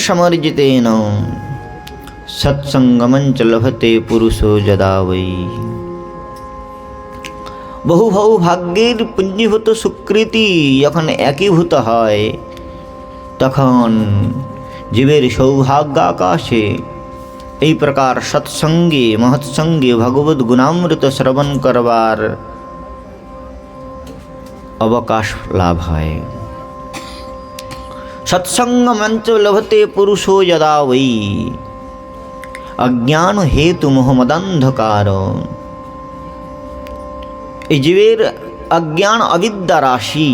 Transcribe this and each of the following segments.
समर्जितेन सत्संगमं च लभते पुरुषो यदा वै। বহু বহু ভাগ্যের পুঞ্জীভূত স্বীকৃতি যখন একীভূত হয় তখন জীবের সৌভাগ্য আকাশে এই প্রকার সৎসঙ্গে মহৎসঙ্গে ভগবত গুণামৃত শ্রবণ করবার অবকাশ লাভ হয়। সৎসঙ্গ মঞ্চ লভতে পুরুষো যদা বৈ অজ্ঞান হেতু মোহমদন্ধকার। এই জীবের অজ্ঞান অবিদ্যা রাশি,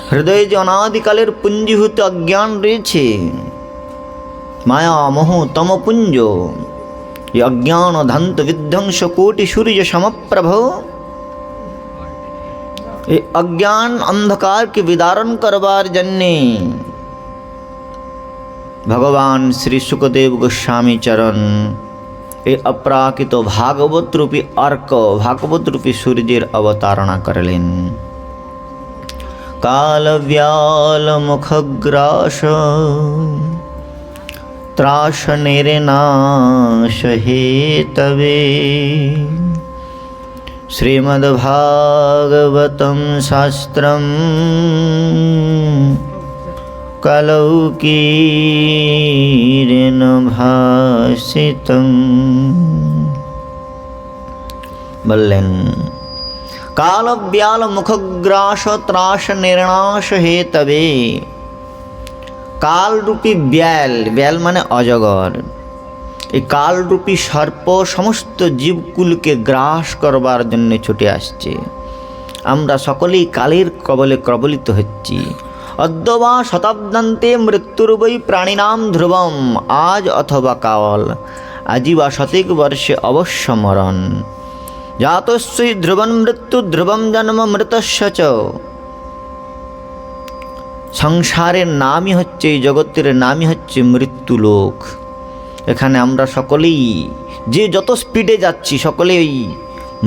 হৃদয়ে যে অনাদিকালের পুঞ্জীভূত অজ্ঞান রয়েছে, মায়া মোহ তমপুঞ্জ, এই অজ্ঞান ধান্ত বিধ্বংস কোটি সূর্য সমপ্রভ, এই অজ্ঞান অন্ধকারকে বিদারণ করবার জন্যে ভগবান শ্রী সুখদেব গোস্বামী চরণ এই অপ্রাকৃত ভাগবত রূপী অর্ক, ভাগবত রূপী সূর্যের অবতারণা করলেন। কালব্যাল মুখগ্রাস ত্রাস নির্নাশ হেতবে শ্রীমদ্ভাগবতম শাস্ত্রম কলৌকীরেণ ভাষিতম। বললেন কালব্যাল মুখগ্রাস ত্রাস নির্নাশ হেতবে। কালরূপী ব্যাল, ব্যাল মানে অজগর, এই কালরূপী সর্প সমস্ত জীবকুলকে গ্রাস করবার জন্য ছুটে আসছে। আমরা সকলেই কালের কবলে কবলিত হচ্ছি। অদ্যবা শতাব্দান্তে মৃত্যুর বৈ প্রাণিনাম ধ্রুবম। আজ অথবা কাল, আজি বা শতিক বর্ষে অবশ্য মরণ। জাতস্যৈ ধ্রুবন মৃত্যু ধ্রুবম জন্ম মৃতস্য চ। সংসারের নামই হচ্ছে, এই জগতের নামই হচ্ছে মৃত্যুলোক। এখানে আমরা সকলেই যে যত স্পিডে যাচ্ছি সকলেই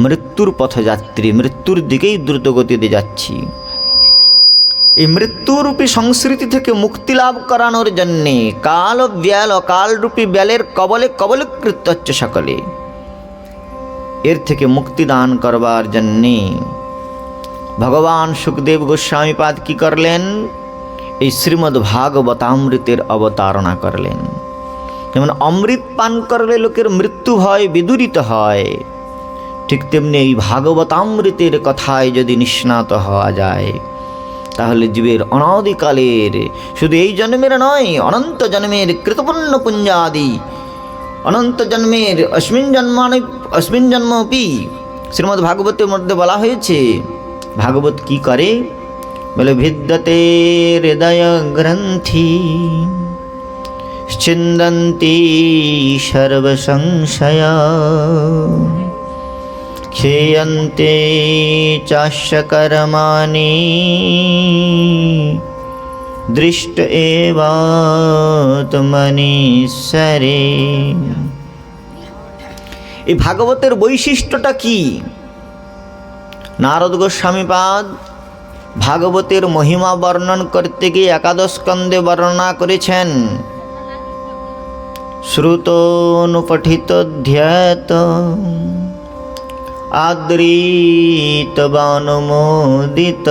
মৃত্যুর পথযাত্রী, মৃত্যুর দিকেই দ্রুতগতিতে যাচ্ছি। এই মৃত্যুরূপী সংস্কৃতি থেকে মুক্তি লাভ করানোর জন্যে কাল ও ব্যাল, অকালরূপী ব্যালের কবলে কবলীকৃত হচ্ছে সকলে। এর থেকে মুক্তি দান করবার জন্যে ভগবান সুখদেব গোস্বামীপাদ কি করলেন? এই শ্রীমদ্ ভাগবতামৃতের অবতারণা করলেন। যেমন অমৃত পান করলে লোকের মৃত্যু ভয় বিদূরিত হয়, ঠিক তেমনি এই ভাগবতামৃতের কথায় যদি নিষ্ণাত হওয়া যায় তাহলে জীবের অনাদিকালের, শুধু এই জন্মের নয়, অনন্ত জন্মের কৃতপুণ্য পুঞ্জাদি, অনন্ত জন্মের অস্মিন জন্মপি শ্রীমদ্ ভাগবতের মধ্যে বলা হয়েছে। ভাগবত কি করে? বলে ভিদ্যতে হৃদয় গ্রন্থি ছিন্দন্তি সর্বসংশয়া ক্ষেয়ন্তে চাস্য কর্মাণি দৃষ্ট এবাত্মনীশ্বরে। এই ভাগবতের বৈশিষ্ট্যটা কি? নারদ গোস্বামীপাদ ভাগবতের মহিমা বর্ণন করতে গিয়ে একাদশ স্কন্ধে বর্ণনা করেছেন। শ্রুতোনুপঠিত ধ্যাত আদৃত বানুমোদিত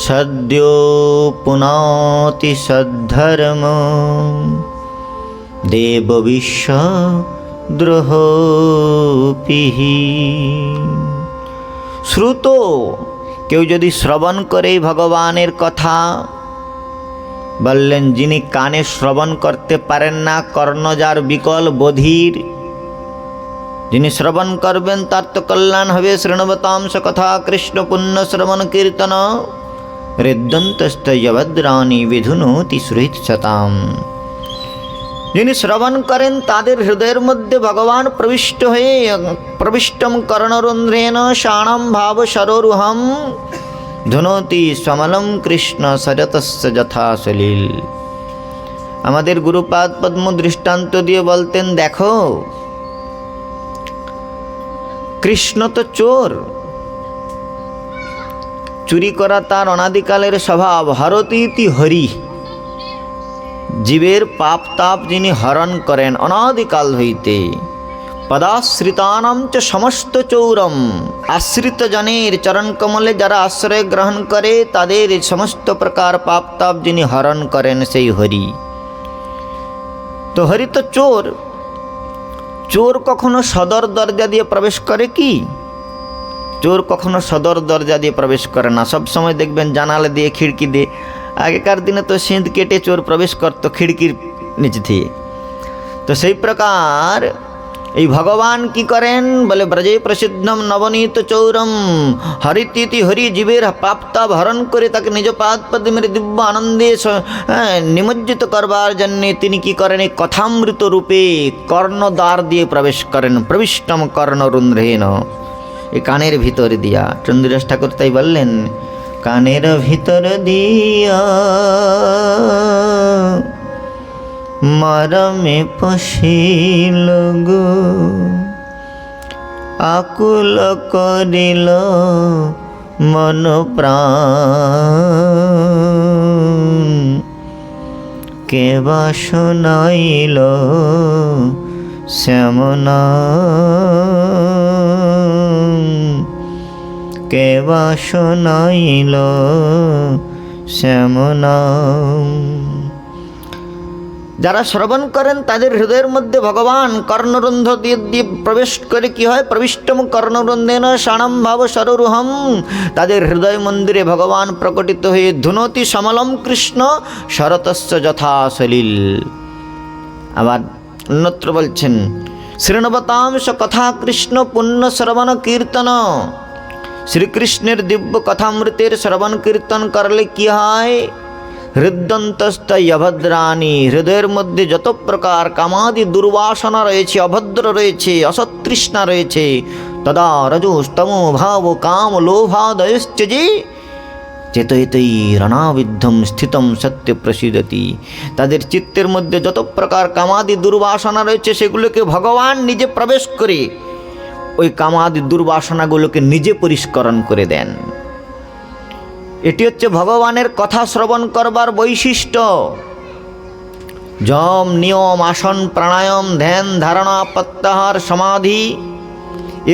সদ্যো পুনাতি সদ্ধর্ম দেব বিশ্ব দ্রোহপিহি। শ্রুত, কেউ যদি শ্রবণ করে ভগবানের কথা, বললেন যিনি কানে শ্রবণ করতে পারেন না, কর্ণ যার বিকল বধির, যিনি শ্রবণ করবেন তার তো কল্যাণ হবে। শৃণবতাম স কথা কৃষ্ণ পুণ্য শ্রবণ কীর্তন হৃদন্তস্তভদ্রাণী বিধুনোতি সুহৃৎসতাম। যিনি শ্রবণ করেন তাদের হৃদয়ের মধ্যে ভগবান প্রবিষ্ট হয়ে প্রবিষ্টম কর্ণরন্ধ্রেণ শাণম ভাব সরোরুহম ধুনোতি সমলম কৃষ্ণ সজতস্য যথা সলিল। আমাদের গুরুপাদ পদ্ম দৃষ্টান্ত দিয়ে বলতেন, দেখো কৃষ্ণ তো চোর, চুরি করা তার অনাদিকালের স্বভাব। হরতীতি হরি, জীবের পাপ তাপ যিনি হরণ করেন অনাদিকাল হইতে। পদাশ্রিতানাম চ সমস্ত চৌরম, আশ্রিত জনের চরণ কমলে যারা আশ্রয় গ্রহণ করে তাদের সমস্ত প্রকার পাপ তাপ যিনি হরণ করেন সেই হরি। তো হরি তো চোর, চোর কখনো সদর দরজা দিয়ে প্রবেশ করে কি? চোর কখনো সদর দরজা দিয়ে প্রবেশ করে না, সবসময় দেখবেন জানালা দিয়ে খিড়কি দিয়ে। আগেকার দিনে তো সিঁধ কেটে চোর প্রবেশ করতো খিড়কির নিচে দিয়ে। তো সেই প্রকার এই ভগবান কি করেন বলে, ব্রজে প্রসিদ্ধম নবনীত চৌরম হরিতীতি হরি, জীবের পাপ তাপ হরণ করে তাকে নিজ পাদ পদ্মের দিব্য আনন্দে নিমজ্জিত করবার জন্যে তিনি কি করেন, এই কথামৃত রূপে কর্ণদ্বার দিয়ে প্রবেশ করেন। প্রবিষ্টম কর্ণরুন্ধ্রেন, এই কানের ভিতর দিয়া। চন্দ্রদাস ঠাকুর তাই বললেন, কানের ভিতর দিয়া মরমে পশিল গো, আকুল করিল মন প্রাণ, কেবা শোনাইল শ্যামনাম, কেবা শোনাইল শ্যামনাম। যারা শ্রবণ করেন তাদের হৃদয়ের মধ্যে ভগবান কর্ণরুন্ধ দিয়ে প্রবেশ করে কি হয়, প্রবিষ্টম কর্ণরুন্ধেন শাণম ভাব সরোরুহম, তাদের হৃদয় মন্দিরে ভগবান প্রকটিত হয়ে ধুনতি সমলম কৃষ্ণ শরতস্য যথা সলিল। আবার অন্যত্র বলছেন, শৃণবতাংশ কথা কৃষ্ণ পুণ্য শ্রবণ কীর্তন, শ্রীকৃষ্ণের দিব্য কথামৃতের শ্রবণ কীর্তন করলে কি হয়, হৃদন্তস্থ অভদ্রাণী, হৃদয়ের মধ্যে যত প্রকার কামাদি দুর্বাসনা রয়েছে, অভদ্র রয়েছে, অসতৃষ্ণা রয়েছে, তদা রজোস্তম ভাব কাম লোভাদয়শ্চে চেতয়তই রণাবিদ্ধম স্থিতম সত্য প্রসিদতি। তাদের চিত্তের মধ্যে যত প্রকার কামাদি দুর্বাসনা রয়েছে সেগুলোকে ভগবান নিজে প্রবেশ করে ওই কামাদি দুর্বাসনাগুলোকে নিজে পরিষ্করণ করে দেন। এটি হচ্ছে ভগবানের কথা শ্রবণ করবার বৈশিষ্ট্য। যম নিয়ম আসন প্রাণায়াম ধ্যান ধারণা প্রত্যাহার সমাধি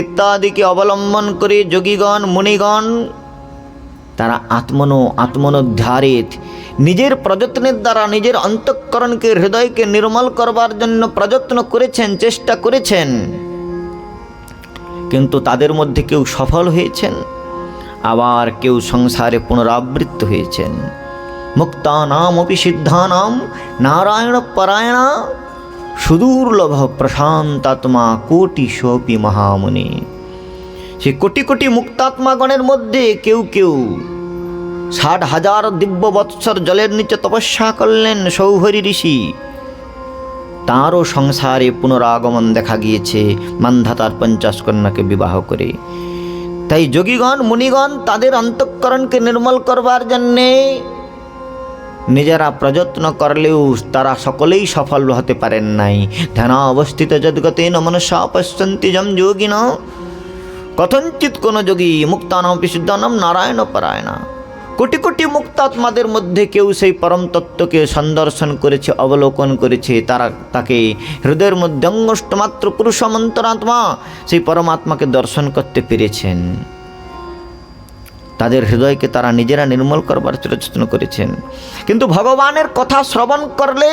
ইত্যাদিকে অবলম্বন করে যোগীগণ মুনিগণ তারা আত্মনোদ্ধারিত নিজের প্রযত্নের দ্বারা নিজের অন্তঃকরণকে হৃদয়কে নির্মল করবার জন্য প্রযত্ন করেছেন, চেষ্টা করেছেন। কিন্তু তাদের মধ্যে কেউ সফল হয়েছেন, আবার কেউ সংসারে পুনরাবৃত্ত হয়েছেন। মুক্তানাম অপি সিদ্ধানাম নারায়ণ পরায়ণা সুদুর্লভ প্রশান্তাত্মা কোটি সোপি মহামুনি। সে কোটি কোটি মুক্তাত্মাগণের মধ্যে কেউ কেউ 60,000 দিব্য বৎসর জলের নিচে তপস্যা করলেন সৌভরী ঋষি, তাঁরও সংসারে পুনরাগমন দেখা গিয়েছে মান্ধাতার 50 কন্যাকে বিবাহ করে। তাই যোগীগণ মুনিগণ তাদের অন্তঃকরণকে নির্মল করবার জন্যে নিজেরা প্রযত্ন করলেও তারা সকলেই সফল হতে পারেন নাই। ধ্যান অবস্থিত যদ্গতেন মনসা পশ্যন্তি যম যোগিন কথঞ্চিত কোন যোগী মুক্তানাম বিশুদ্ধানাম নারায়ণ পরায়ণা। কোটি কোটি মুক্তাত্মাদের মধ্যে কেউ সেই পরম তত্ত্বকে সন্দর্শন করেছে, অবলোকন করেছে, তারা তাকে হৃদয়ের মধ্যে অঙ্গষ্টমাত্র পুরুষমন্তরাত্মা সেই পরমাত্মাকে দর্শন করতে পেরেছেন। তাদের হৃদয়কে তারা নিজেরা নির্মল করবার যত্ন করেছেন। কিন্তু ভগবানের কথা শ্রবণ করলে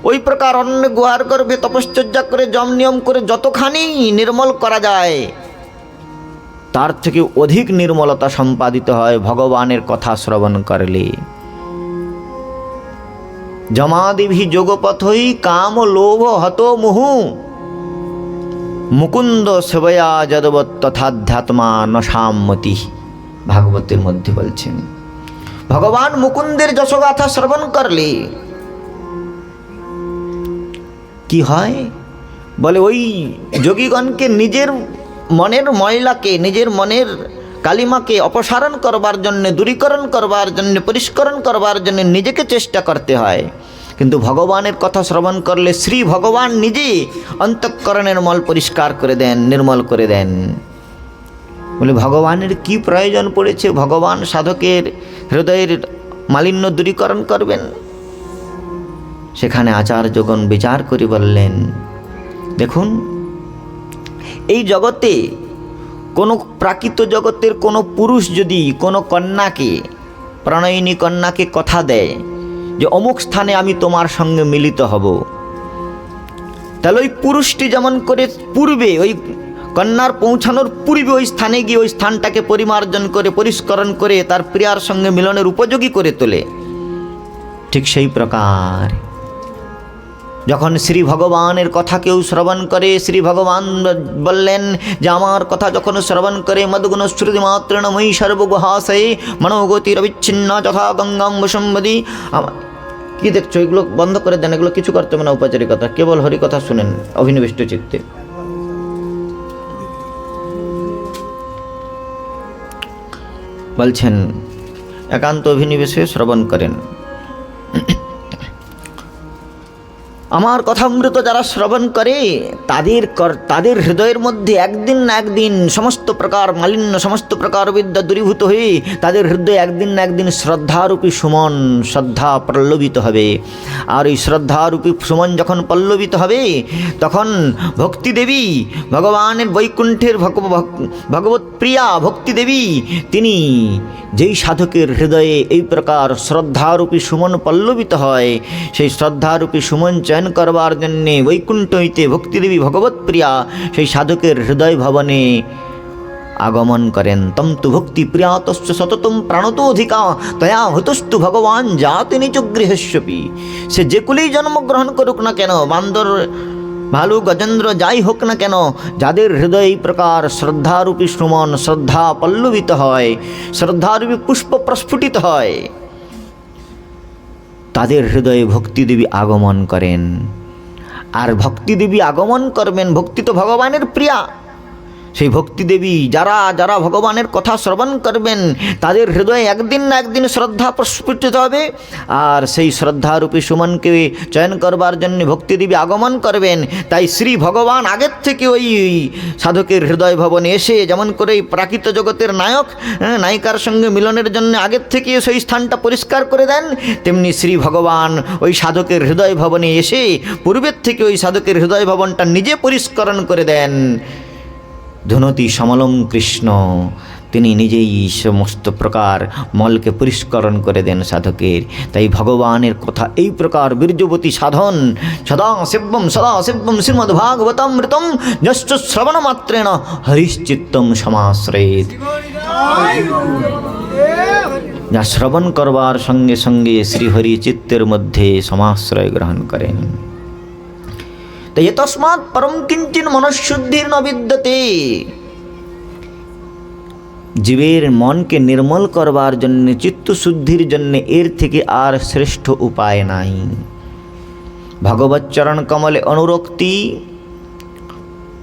ওই প্রকার অন্য গুহার গর্ভে তপশ্চর্যা করে যম নিয়ম করে যতখানি নির্মল করা যায় তার থেকে অধিক নির্মলতা সম্পাদিত হয় ভগবানের কথা শ্রবণ করলে। জমাদিভি যোগপথই কাম লোভ হত মুহু মুকুন্দ সেবয়া যদবৎ তথাধ্যাত্মা নশামতি। ভাগবতের মধ্যে বলছেন ভগবান মুকুন্দের যশগাথা শ্রবণ করলে কি হয় বলে, ওই যোগীগণকে নিজের মনের ময়লাকে, নিজের মনের কালিমাকে অপসারণ করবার জন্য, দূরীকরণ করবার জন্য, পরিষ্করণ করবার জন্য নিজেকে চেষ্টা করতে হয়। কিন্তু ভগবানের কথা শ্রবণ করলে শ্রী ভগবান নিজে অন্তঃকরণের মল পরিষ্কার করে দেন, নির্মল করে দেন। বলে ভগবানের কি প্রয়োজন পড়েছে? ভগবান সাধকের হৃদয়ের মালিন্য দূরীকরণ করবেন। সেখানে আচার্যগণ বিচার করে বললেন, দেখুন, এই জগতে কোনো প্রাকৃত জগতের কোনো পুরুষ যদি কোনো কন্যাকে, প্রণয়িনী কন্যাকে কথা দেয় যে অমুক স্থানে আমি তোমার সঙ্গে মিলিত হব, তাহলে ওই পুরুষটি যেমন করে পূর্বে ওই কন্যার পৌঁছানোর পূর্বে ওই স্থানে গিয়ে ওই স্থানটাকে পরিমার্জন করে পরিষ্করণ করে তার প্রিয়ার সঙ্গে মিলনের উপযোগী করে তোলে, ঠিক সেই প্রকার যখন শ্রী ভগবানের কথা কেউ শ্রবণ করে, শ্রী ভগবান বললেন যে আমার কথা যখন শ্রবণ করে মদগুণ শ্রুতি মাত্রেণ মই সর্বগুহাশয়ে মনোগতির অবিচ্ছিন্ন যথা গঙ্গাম বসম্বদী। কি দেখছো? এগুলো বন্ধ করে দেন, এগুলো কিছু করতে হবে না ঔপচারিকতা, কেবল হরিকথা শুনেন অভিনিবিষ্ট চিত্তে। বলছেন একান্ত অভিনিবেশে শ্রবণ করেন। আমার কথামৃত যারা শ্রবণ করে তাদের হৃদয়ের মধ্যে একদিন না একদিন সমস্ত প্রকার মালিন্য, সমস্ত প্রকার বিদ্যা দূরীভূত হয়ে তাদের হৃদয়ে একদিন না একদিন শ্রদ্ধারূপী সুমন, শ্রদ্ধা পল্লবিত হবে। আর এই শ্রদ্ধারূপী সুমন যখন পল্লবিত হবে, তখন ভক্তিদেবী, ভগবানের বৈকুণ্ঠের ভগবত প্রিয়া ভক্তিদেবী, তিনি যেই সাধকের হৃদয়ে এই প্রকার শ্রদ্ধারূপী সুমন পল্লবিত হয়, সেই শ্রদ্ধারূপী সুমন চয়ন করবার জন্যে বৈকুণ্ঠ হইতে ভক্তিদেবী ভগবত প্রিয়া সেই সাধকের হৃদয় ভবনে আগমন করেন। তম তু ভক্তি প্রিয়াতশ্চ সততম প্রাণতোধিকা তয়া হতস্তু ভগবান জাতি নিচ গৃহস্বপি। সে যে কুলেই জন্মগ্রহণ করুক না কেন, বান্দর, ভালু, গজেন্দ্র যাই হোক না কেন, যাদের হৃদয়ে এই প্রকার শ্রদ্ধারূপী সুমন, শ্রদ্ধা পল্লবিত হয়, শ্রদ্ধারূপী পুষ্প প্রস্ফুটিত হয়, তাদের হৃদয়ে ভক্তিদেবী আগমন করেন। আর ভক্তিদেবী আগমন করবেন, ভক্তি তো ভগবানের প্রিয়া, সেই ভক্তিদেবী যারা যারা ভগবানের কথা শ্রবণ করবেন তাদের হৃদয়ে একদিন না একদিন শ্রদ্ধা প্রস্ফুটিত হবে। আর সেই শ্রদ্ধারূপী সুমনকে চয়ন করবার জন্য ভক্তিদেবী আগমন করবেন। তাই শ্রী ভগবান আগের থেকে ওই সাধকের হৃদয় ভবনে এসে যেমন করে প্রাকৃত জগতের নায়ক নায়িকার সঙ্গে মিলনের জন্য আগের থেকে সেই স্থানটা পরিষ্কার করে দেন, তেমনি শ্রী ভগবান ওই সাধকের হৃদয় ভবনে এসে পূর্বের থেকে ওই সাধকের হৃদয় ভবনটা নিজে পরিষ্করণ করে দেন। ধুনতি সমলম কৃষ্ণ, তিনি নিজেই সমস্ত প্রকার মলকে পরিষ্করণ করে দেন সাধকের। তাই ভগবানের কথা এই প্রকার বীর্যবতী সাধন, সদা শিবম শ্রীমদ্ভাগবতামৃতম যশ্চ শ্রবণ মাত্রেণ হরিশ্চিত্তম সমাশ্রয়েৎ। যা শ্রবণ করবার সঙ্গে সঙ্গে শ্রীহরি চিত্তের মধ্যে সমাশ্রয় গ্রহণ করেন। তাই তস্মাৎ পরম কিঞ্চিন মনঃশুদ্ধির ন বিদ্যতে। জীবের মনকে নির্মল করবার জন্য, চিত্তশুদ্ধির জন্য এর থেকে আর শ্রেষ্ঠ উপায় নাই। ভগবৎ চরণ কমলে অনুরক্তি,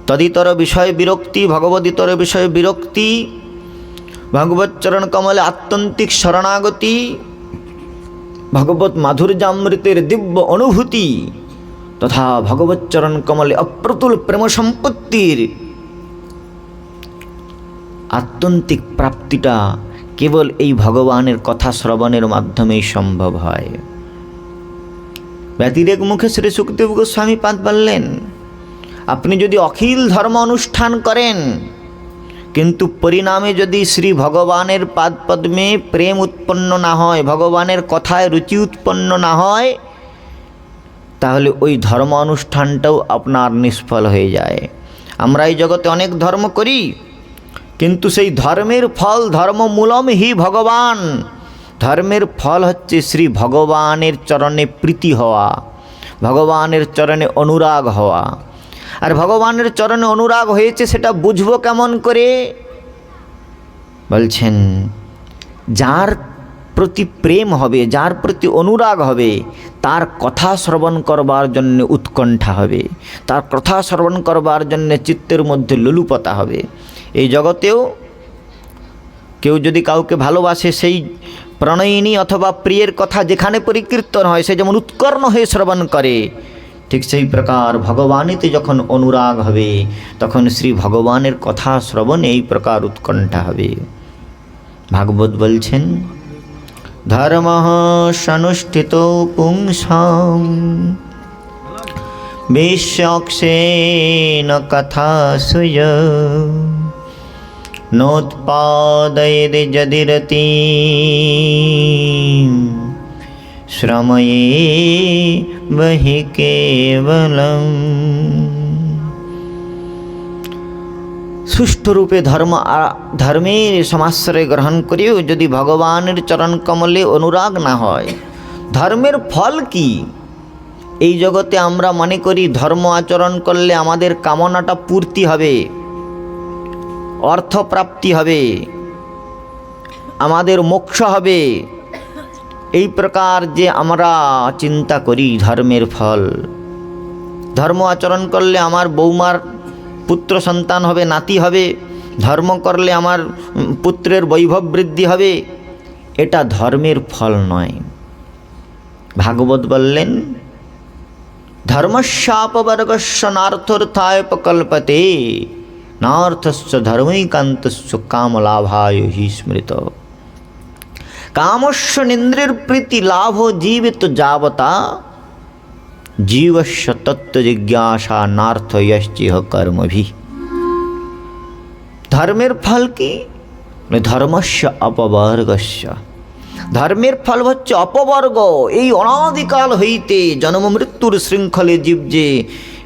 তদিতর বিষয় বিরক্তি, ভগবদিতর বিষয় বিরক্তি, ভগবৎ চরণ কমলে আত্যন্তিক শরণাগতি, ভগবৎ মাধুর্যামৃতের দিব্য অনুভূতি তথা ভগবৎ চরণ কমলে অপ্রতুল প্রেম সম্পত্তির আত্যন্তিক প্রাপ্তিটা কেবল এই ভগবানের কথা শ্রবণের মাধ্যমেই সম্ভব হয়। ব্যতিরেক মুখে শ্রী সুখদেব গোস্বামী পাদ বললেন, আপনি যদি অখিল ধর্ম অনুষ্ঠান করেন কিন্তু পরিণামে যদি শ্রী ভগবানের পাদপদ্মে প্রেম উৎপন্ন না হয়, ভগবানের কথায় রুচি উৎপন্ন না হয়, তাহলে ওই ধর্ম অনুষ্ঠানটাও আপনার নিষ্ফল হয়ে যায়। আমরা এই জগতে অনেক ধর্ম করি, কিন্তু সেই ধর্মের ফল ধর্মমূলম হি ভগবান। ধর্মের ফল হচ্ছে শ্রী ভগবানের চরণে প্রীতি হওয়া, ভগবানের চরণে অনুরাগ হওয়া। আর ভগবানের চরণে অনুরাগ হয়েছে সেটা বুঝবো কেমন করে? বলছেন, যার প্রতি প্রেম হবে, যার প্রতি অনুরাগ হবে, তার কথা শ্রবণ করবার জন্য উৎকণ্ঠা হবে, তার কথা শ্রবণ করবার জন্য চিত্তের মধ্যে লোলুপতা হবে। এই জগতেও কেউ যদি কাউকে ভালোবাসে, সেই প্রণয়িনী অথবা প্রিয়ের কথা যেখানে পরিকীর্তন হয় সে যেমন উৎকর্ণ হয়ে শ্রবণ করে, ঠিক সেই প্রকার ভগবানেতে যখন অনুরাগ হবে তখন শ্রী ভগবানের কথা শ্রবণে এই প্রকার উৎকণ্ঠা হবে। ভাগবত বলছেন, ধর্ম সনুষ্ঠিত পুংসাম বিশ্বক্ষেন কথা সুয় নোৎপাদয়েদ যদিরতি শ্রময়ে বহি কেবলম। সুষ্ঠুরূপে ধর্মের সমাশ্রয় গ্রহণ করেও যদি ভগবানের চরণ কমলে অনুরাগ না হয়, ধর্মের ফল কি? এই জগতে আমরা মনে করি ধর্ম আচরণ করলে আমাদের কামনাটা পূর্তি হবে, অর্থপ্রাপ্তি হবে, আমাদের মোক্ষ হবে, এই প্রকার যে আমরা চিন্তা করি ধর্মের ফল। ধর্ম আচরণ করলে আমার বৌমার পুত্র সন্তান হবে, নাতি হবে, ধর্ম করলে আমার পুত্রের বৈভব বৃদ্ধি হবে, এটা ধর্মের ফল নয়। ভাগবত বললেন, ধর্মস্যাপবর্গস্য নার্থোর্থায় প্রকল্পতে নার্থস্য ধর্মৈকান্তস্য কামলাভায় হি স্মৃত। কামস্য নিন্দ্রের প্রীতি লাভ জীবিত যাবতা জীবস্য তত্ত্ব জিজ্ঞাসা নার্থ ইহ কর্মভি। ধর্মের ফল কি? ধর্মস্য অপবর্গস্য। ধর্মের ফল হচ্ছে অপবর্গ। এই অনাদিকাল হইতে জন্ম মৃত্যুর শৃঙ্খলে জীব যে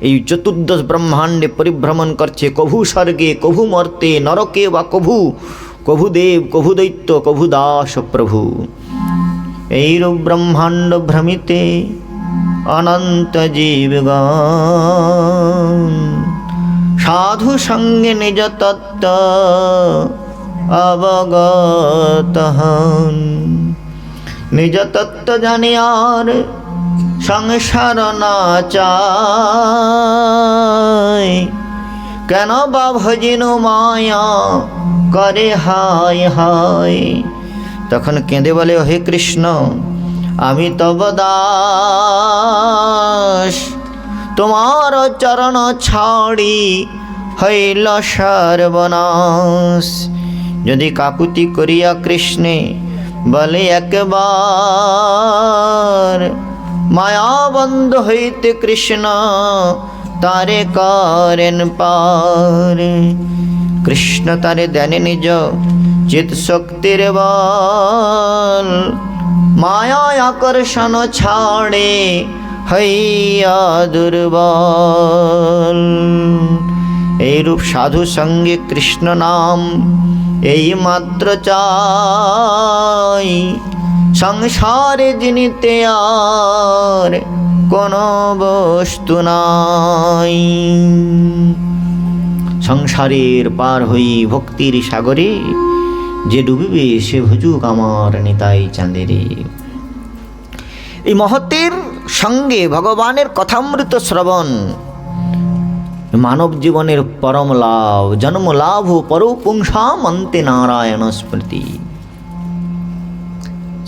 এই চতুর্দশ ব্রহ্মাণ্ডে পরিভ্রমণ করছে, কভু স্বর্গে, কভু মর্তে, নরকে বা কভু কভু দেব, কভু দৈত্য, কভু দাস প্রভু। এইরূপ ব্রহ্মাণ্ড ভ্রমিতে অনন্ত জীবগণ সাধু সঙ্গে নিজ তত্ত্ব অবগত হন। নিজ তত্ত্ব জানি আর সংসার না চায়, কেন বা ভজিনু মায়া করে হায় হায়। তখন কেঁদে বলে, হে কৃষ্ণ, আমি তব দাস, তোমার চরণ ছাড়ি হইল সর্বনাশ। যদি কাকুতি করিয়া কৃষ্ণে বলে একবার, মায়াবন্ধ হইতে কৃষ্ণ তারে করেন পার। কৃষ্ণ তারে দেন নিজ চিত শক্তির বল, মায়া আকর্ষণ ছাড়ে হইয়া দুর্বল। এইরূপ সাধু সঙ্গে কৃষ্ণ নাম এই মাত্র চাই, সংসারে জিনিতে আর কোনো বস্তু নাই। সংসারের পার হই ভক্তির সাগরে, যে ডুবিবে সে ভুজুক আমার নিতাই চাঁদেরে। এই মহতের সঙ্গে ভগবানের কথামৃত শ্রবণ মানব জীবনের পরম লাভ, জন্ম লাভ পরপুংসাম অন্তে নারায়ণ স্মৃতি।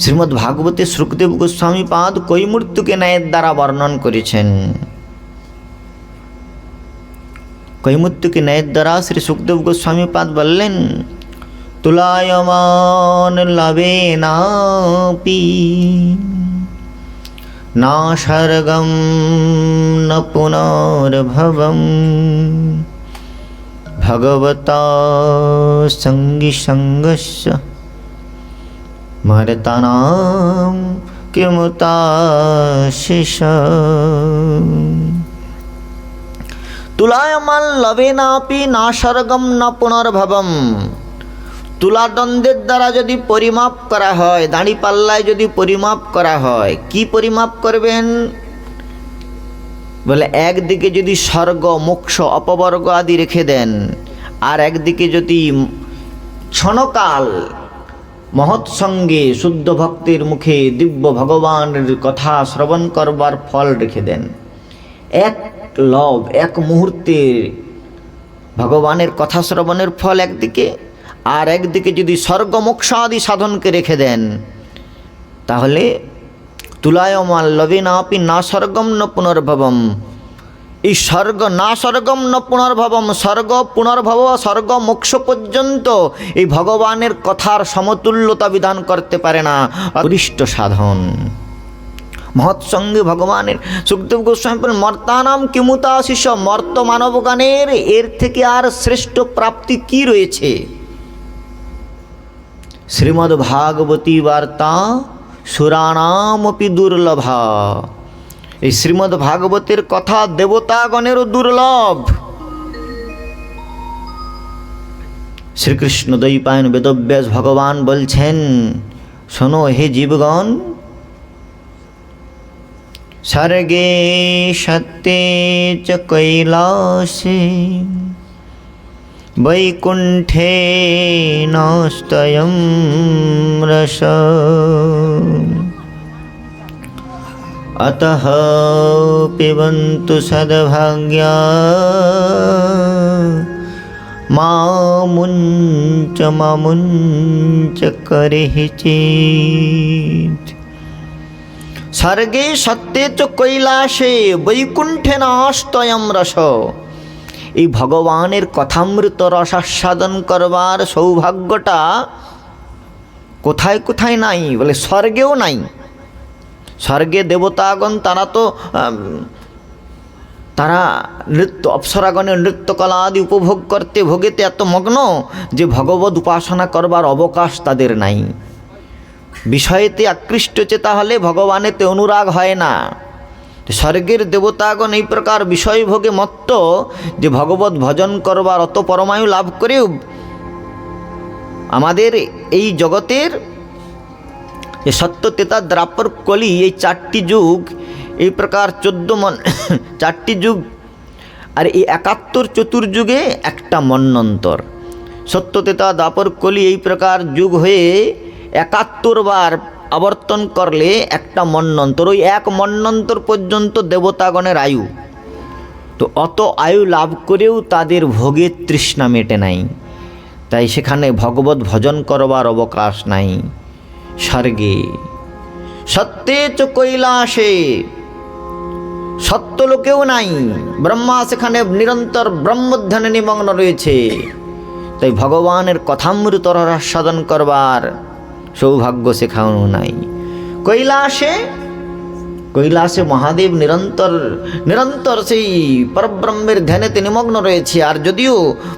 শ্রীমদ্ ভাগবতে শুকদেব গোস্বামী পাদ কৈমূর্তুকে ন্যায়ের দ্বারা বর্ণন করেছেন। কৈমূর্তুকে ন্যায়ের দ্বারা শ্রী শুকদেব গোস্বামী পাদ বললেন, তুলায়মান লবে নাপি না স্বর্গম ন পুনর্ভবম ভগবতা সঙ্গী সঙ্গস্য মরতানাম কিমুতাশিষ। তুলায়মান লবে নাপি না স্বর্গম না পুনর্ভবম। তুলাদণ্ডের দ্বারা যদি পরিমাপ করা হয়, দাঁড়ি পাল্লায় যদি পরিমাপ করা হয়, কি পরিমাপ করবেন বলে, একদিকে যদি স্বর্গ মোক্ষ অপবর্গ আদি রেখে দেন, আর একদিকে যদি ক্ষণকাল মহৎ সঙ্গে শুদ্ধ ভক্তের মুখে দিব্য ভগবানের কথা শ্রবণ করবার ফল রেখে দেন, এক লব এক মুহূর্তে ভগবানের কথা শ্রবণের ফল একদিকে, আর একদিকে যদি স্বর্গ মোক্ষ আদি সাধনকে রেখে দেন, তাহলে তুলায়মান লবিনাপি না স্বর্গম ন পুনর্ভবম। এই স্বর্গ না স্বর্গম ন পুনর্ভবম, স্বর্গ পুনর্ভব স্বর্গ মোক্ষ পর্যন্ত এই ভগবানের কথার সমতুল্যতা বিধান করতে পারে না অরিষ্ট সাধন। মহৎসঙ্গে ভগবানের সুখদেব গোস্বামী বলেন, মর্তানাম কিমুতা শিষ্য, মর্ত মানবগানের এর থেকে আর শ্রেষ্ঠ প্রাপ্তি কি রয়েছে? শ্রীমদ্ ভাগবতী বার্তা সুরানামপি দুর্লভা। এই শ্রীমদ্ ভাগবতের কথা দেবতাগণেরও দুর্লভ। শ্রীকৃষ্ণ দ্বৈপায়ন বেদব্যাস ভগবান বলছেন, শোনো হে জীবগণ, স্বর্গে সত্যে চ কৈলাসে বৈকুণ্ঠে নস্তয়ং রস অতঃ পিবন্তু সদ্ভাগ্যা মামুঞ্চ মামুঞ্চ করিচিত। স্বর্গে সত্যে চ কৈলাসে বৈকুণ্ঠে নাস্তয়ং রস। এই ভগবানের কথামৃত রসাস্বাদন করবার সৌভাগ্যটা কোথায় কোথায় নাই? বলে স্বর্গেও নাই। স্বর্গে দেবতাগণ তারা নৃত্য, অপ্সরাগণের নৃত্যকলা আদি উপভোগ করতে ভোগেতে এত মগ্ন যে ভগবত উপাসনা করবার অবকাশ তাদের নাই। বিষয়েতে আকৃষ্ট চেতা হলে ভগবানেতে অনুরাগ হয় না। স্বর্গের দেবতাগণ এই প্রকার বিষয় ভোগে মত্ত যে ভগবত ভজন করবার অত পরমায়ু লাভ করেও আমাদের এই জগতের যে সত্য, তেতা, দ্রাপর, কলি, এই চারটি যুগ, এই প্রকার 14 চারটি যুগ, আর এই 71 চতুর্যুগে একটা মন্বন্তর। সত্য, তেতা, দ্বাপর, কলি এই প্রকার যুগ হয়ে 71 বার আবর্তন করলে একটা মন্বন্তর। ওই এক মন্বন্তর পর্যন্ত দেবতাগণের আয়ু। তো অত আয়ু লাভ করেও তাদের ভোগের তৃষ্ণা মেটে নাই, তাই সেখানে ভগবত ভজন করবার অবকাশ নাই। স্বর্গে সত্যে চ কৈলাসে, সত্যলোকেও নাই। ব্রহ্মা সেখানে নিরন্তর ব্রহ্মধ্যানে নিমগ্ন রয়েছে। তাই ভগবানের কথামৃত রসাস্বাদন করবার সৌভাগ্য সেখানেও নাই। কৈলাসে মহাদেব নিরন্তর সেই পরব্রহ্মের ধ্যানেতে নিমগ্ন রয়েছে। আর যদিও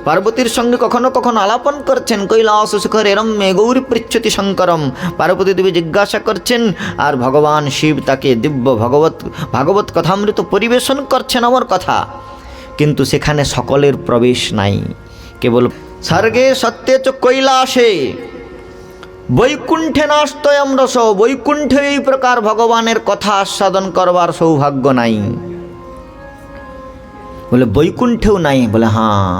পার্বতীর সঙ্গে কখনো কখনো আলাপন করছেন, কৈলাস শিখরে রম্যে গৌরী পৃচ্ছতি শঙ্করম, পার্বতী দেবী জিজ্ঞাসা করছেন, আর ভগবান শিব তাকে দিব্য ভাগবত কথামৃত পরিবেশন করছেন অমর কথা। কিন্তু সেখানে সকলের প্রবেশ নাই। কেবল স্বর্গে সত্যে চ কৈলাসে বৈকুণ্ঠে নাস্তয়ং রস, বৈকুণ্ঠে এই প্রকার ভগবানের কথা আস্বাদন করবার সৌভাগ্য নাই। বলে বৈকুণ্ঠেও নাই? বলে হ্যাঁ,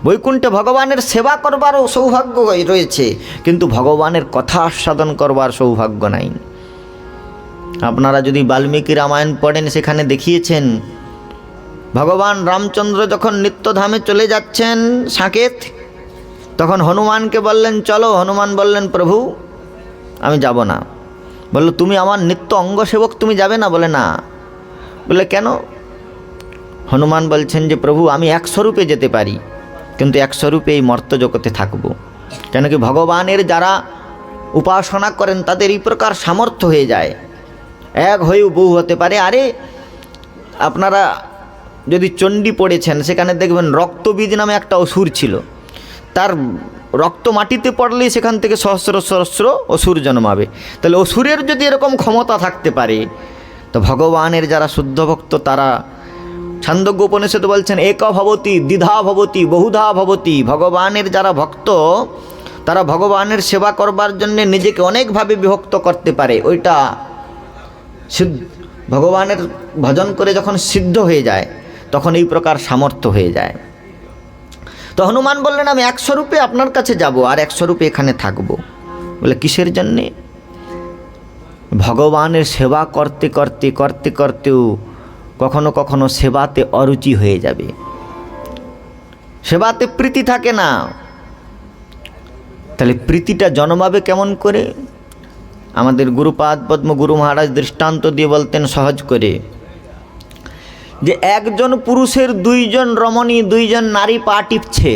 বৈকুণ্ঠে ভগবানের সেবা করবারও সৌভাগ্য রয়েছে, কিন্তু ভগবানের কথা আস্বাদন করবার সৌভাগ্য নাই। আপনারা যদি বাল্মীকি রামায়ণ পড়েন, সেখানে দেখিয়েছেন ভগবান রামচন্দ্র যখন নিত্যধামে চলে যাচ্ছেন সাকেত, তখন হনুমানকে বললেন চলো। হনুমান বললেন প্রভু আমি যাব না। বলল তুমি আমার নিত্য অঙ্গসেবক, তুমি যাবে না? বলে না। বলে কেন? হনুমান বলছেন যে প্রভু আমি 100 রূপে যেতে পারি, কিন্তু 100 রূপে এই মর্ত জগতে থাকব। কেন কি ভগবানের যারা উপাসনা করেন তাদের এই প্রকার সামর্থ্য হয়ে যায়, এক হয়েও বহু হতে পারে। আরে আপনারা যদি চণ্ডী পড়েছেন, সেখানে দেখবেন রক্তবীজ নামে একটা অসুর ছিল। তার রক্ত মাটিতে পড়লেই সেখান থেকে সহস্র সহস্র অসুর জন্মাবে। তাহলে অসুরের যদি এরকম ক্ষমতা থাকতে পারে, তো ভগবানের যারা শুদ্ধ ভক্ত তারা, ছান্দোগ্য উপনিষদ বলছেন এক ভবতি দ্বিধা ভবতি বহুধা ভবতি। ভগবানের যারা ভক্ত তারা ভগবানের সেবা করবার জন্য নিজেকে অনেকভাবে বিভক্ত করতে পারে। ওইটা ভগবানের ভজন করে যখন সিদ্ধ হয়ে যায়, তখন এই প্রকার সামর্থ্য হয়ে যায়। তো হনুমান বললেন আমি 100 রূপে আপনার কাছে যাব, আর 100 রূপে এখানে থাকব। বলে কিসের জন্যে? ভগবানের সেবা করতে করতে করতে করতেও কখনো কখনো সেবাতে অরুচি হয়ে যাবে, সেবাতে প্রীতি থাকে না। তাহলে প্রীতিটা জন্মাবে কেমন করে? আমাদের গুরুপাদ পদ্ম গুরু মহারাজ দৃষ্টান্ত দিয়ে বলতেন সহজ করে, যে একজন পুরুষের দুইজন রমণী, দুইজন নারী পা টিপছে,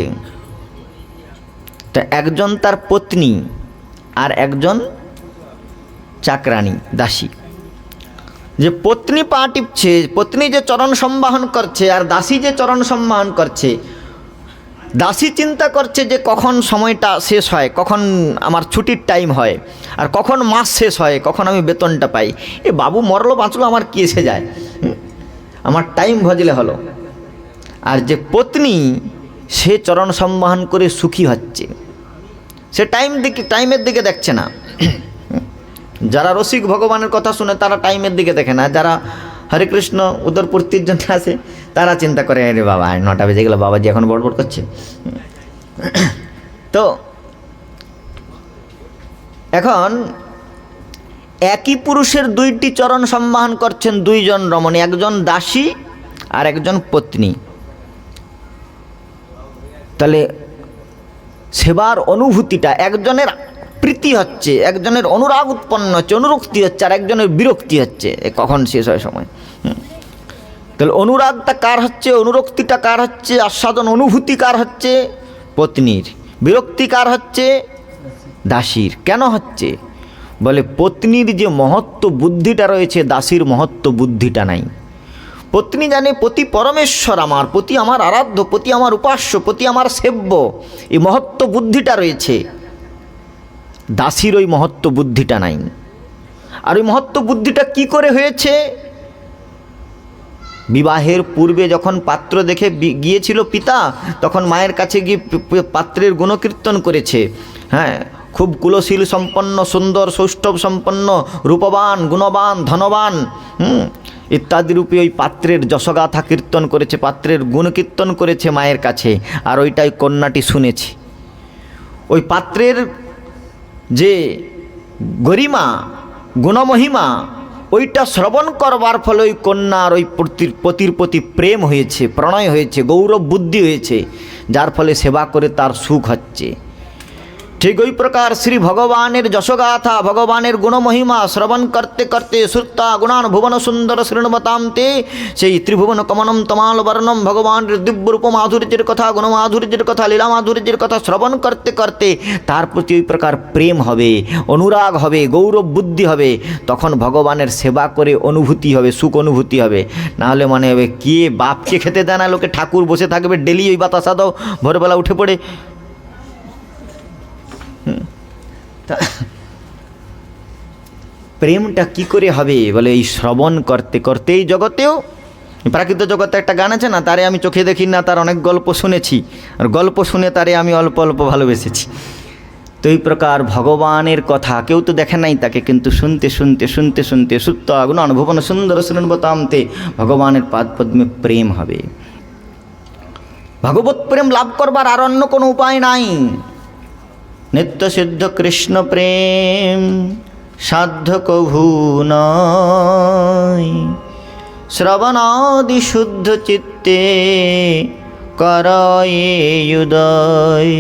তা একজন তার পত্নী আর একজন চাকরানী দাসী। যে পত্নী পা টিপছে, পত্নী যে চরণ সম্বাহন করছে আর দাসী যে চরণ সম্বাহন করছে, দাসী চিন্তা করছে যে কখন সময়টা শেষ হয়, কখন আমার ছুটির টাইম হয়, আর কখন মাস শেষ হয়, কখন আমি বেতনটা পাই। এ বাবু মরলো বাঁচলো আমার কি এসে যায়, আমার টাইম ভজলে হলো। আর যে পত্নী সে চরণ সম্বাহন করে সুখী হচ্ছে, সে টাইমের দিকে দেখছে না। যারা রসিক ভগবানের কথা শুনে তারা টাইমের দিকে দেখে না, যারা হরে কৃষ্ণ উদরপূর্তির জন্য আসে তারা চিন্তা করে আরে বাবা 9টা বেজে গেল, বাবাজি এখন বড়বড় করছে। তো এখন একই পুরুষের দুইটি চরণ সম্বাহন করছেন দুইজন রমণী, একজন দাসী আর একজন পত্নী। তাহলে সেবার অনুভূতিটা, একজনের প্রীতি হচ্ছে, একজনের অনুরাগ উৎপন্ন হচ্ছে, অনুরক্তি হচ্ছে, আর একজনের বিরক্তি হচ্ছে, কখন শেষ হয় সময়। তাহলে অনুরাগটা কার হচ্ছে, অনুরক্তিটা কার হচ্ছে, আস্বাদন অনুভূতি কার হচ্ছে, পত্নীর। বিরক্তি কার হচ্ছে, দাসীর। কেন হচ্ছে? বলে পত্নীর যে মহত্ব বুদ্ধিটা রয়েছে, দাসীর মহত্ব বুদ্ধিটা নাই। পত্নী জানে পতি পরমেশ্বর আমার, পতি আমার আরাধ্য, পতি আমার উপাস্য, পতি আমার সেব্য, এই মহত্ব বুদ্ধিটা রয়েছে। দাসীর ওই মহত্ব বুদ্ধিটা নাই। আর ওই মহত্ব বুদ্ধিটা কি করে হয়েছে? বিবাহের পূর্বে যখন পাত্র দেখে গিয়েছিল পিতা, তখন মায়ের কাছে গিয়ে পাত্রের গুণকীর্তন করেছে। হ্যাঁ, খুব কুলশীল সম্পন্ন, সুন্দর সৌষ্ঠব সম্পন্ন, রূপবান, গুণবান, ধনবান ইত্যাদি রূপে ওই পাত্রের যশগাথা কীর্তন করেছে, পাত্রের গুণ কীর্তন করেছে মায়ের কাছে। আর ওইটাই কন্যাটি শুনেছে। ওই পাত্রের যে গরিমা, গুণমহিমা, ওইটা শ্রবণ করবার ফলে ওই কন্যার ওই পতির প্রতি প্রেম হয়েছে, প্রণয় হয়েছে, গৌরব বুদ্ধি হয়েছে, যার ফলে সেবা করে তার সুখ হচ্ছে। ঠিক ওই প্রকার শ্রী ভগবানের যশগাথা, ভগবানের গুণমহিমা শ্রবণ করতে করতে শ্রুতা গুণান ভুবন সুন্দর শৃণবতাম তে, সেই ত্রিভুবন কমনম তমাল বর্ণম ভগবানের দিব্যরূপ মাধুর্যের কথা, গুণমাধুর্যের কথা, লীলা মাধুর্যের কথা শ্রবণ করতে করতে তার প্রতি ওই প্রকার প্রেম হবে, অনুরাগ হবে, গৌরব বুদ্ধি হবে। তখন ভগবানের সেবা করে অনুভূতি হবে, সুখ অনুভূতি হবে। নাহলে মনে হবে কে বাপকে খেতে দেয় না, লোকে ঠাকুর বসে থাকবে ডেলি ওই বাতাসা দাও, ভোরবেলা উঠে পড়ে। প্রেমটা কি করে হবে? বলে এই শ্রবণ করতে করতে। এই জগতেও, প্রাকৃত জগতে একটা গান আছে না, তারে আমি চোখে দেখি না, তার অনেক গল্প শুনেছি, আর গল্প শুনে তারে আমি অল্প অল্প ভালোবেসেছি। তো এই প্রকার ভগবানের কথা কেউ তো দেখে নাই তাকে, কিন্তু শুনতে শুনতে শুনতে শুনতে সুপ্ত গুণান ভুবন সুন্দর শৃণবতামতে ভগবানের পাদ পদ্মে প্রেম হবে। ভগবত প্রেম লাভ করবার আর অন্য কোনো উপায় নাই। নিত্য সিদ্ধ কৃষ্ণ প্রেম সাধ্য কভু নয়, শ্রবণাদি শুদ্ধ চিত্তে করয়ে উদয়।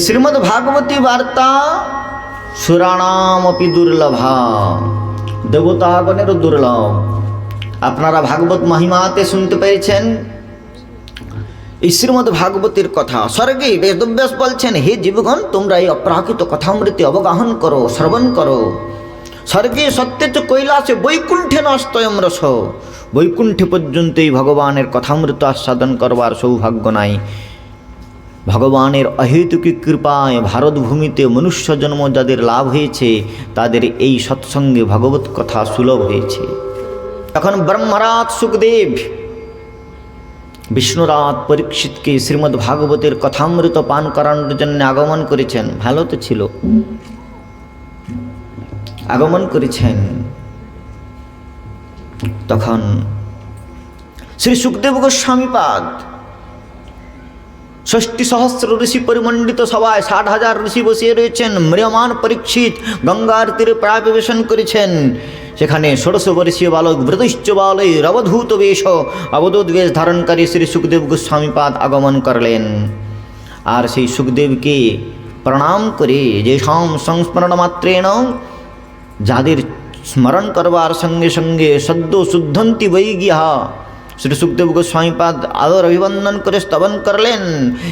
শ্রীমদ্ ভাগবতী বার্তা সুরাণামপি দুর্লভা, দেবতাগণেরও দুর্লভ। আপনারা ভাগবত মহিমাতে শুনতে পেরেছেন এই শ্রীমদ্ ভাগবতীর কথা। স্বর্গে বেদব্যাস বলছেন, হে জীবগণ, তোমরা এই অপ্রাকৃত কথামৃতি অবগাহন করো, শ্রবণ করো। স্বর্গে সত্যেচ কৈলাসে বৈকুণ্ঠে নস্তয়ম রস, বৈকুণ্ঠে পর্যন্ত এই ভগবানের কথামৃত আস্বাদন করবার সৌভাগ্য নাই। ভগবানের অহেতুকী কৃপায় ভারতভূমিতে মনুষ্য জন্ম যাদের লাভ হয়েছে, তাদের এই সৎসঙ্গে ভগবত কথা সুলভ হয়েছে। তখন ব্রহ্মরাজ সুখদেব বিষ্ণুরাত পরীক্ষিতকে শ্রীমদ্ ভাগবতের কথামৃত পান করানোর জন্য আগমন করেছেন। ভালো তো ছিল, আগমন করেছেন। তখন শ্রী সুখদেব গোস্বামীপাদ ৬০,০০০ ঋষি পরিমণ্ডিত সভায় ৬০,০০০ ঋষি বসিয়ে রয়েছেন। ম্রিয়মান পরীক্ষিত গঙ্গার তীরে প্রায়বেশন করেছেন। সেখানে ১৬০ বর্ষীয় বালক ব্রতশ্চ বালয় রবধূত বেশ অবধূত বেশ ধারণকারী শ্রী সুখদেব গোস্বামীপাদ আগমন করলেন। আর সেই সুখদেবকে প্রণাম করে যে সংস্মরণ মাত্রেণ, যাদের স্মরণ করবার সঙ্গে সঙ্গে সদ্য শুদ্ধন্তি বৈগিয়া, শ্রী সুখদেব গোস্বামীপাদ আদর অভিবন্দন করে স্তবন করলেন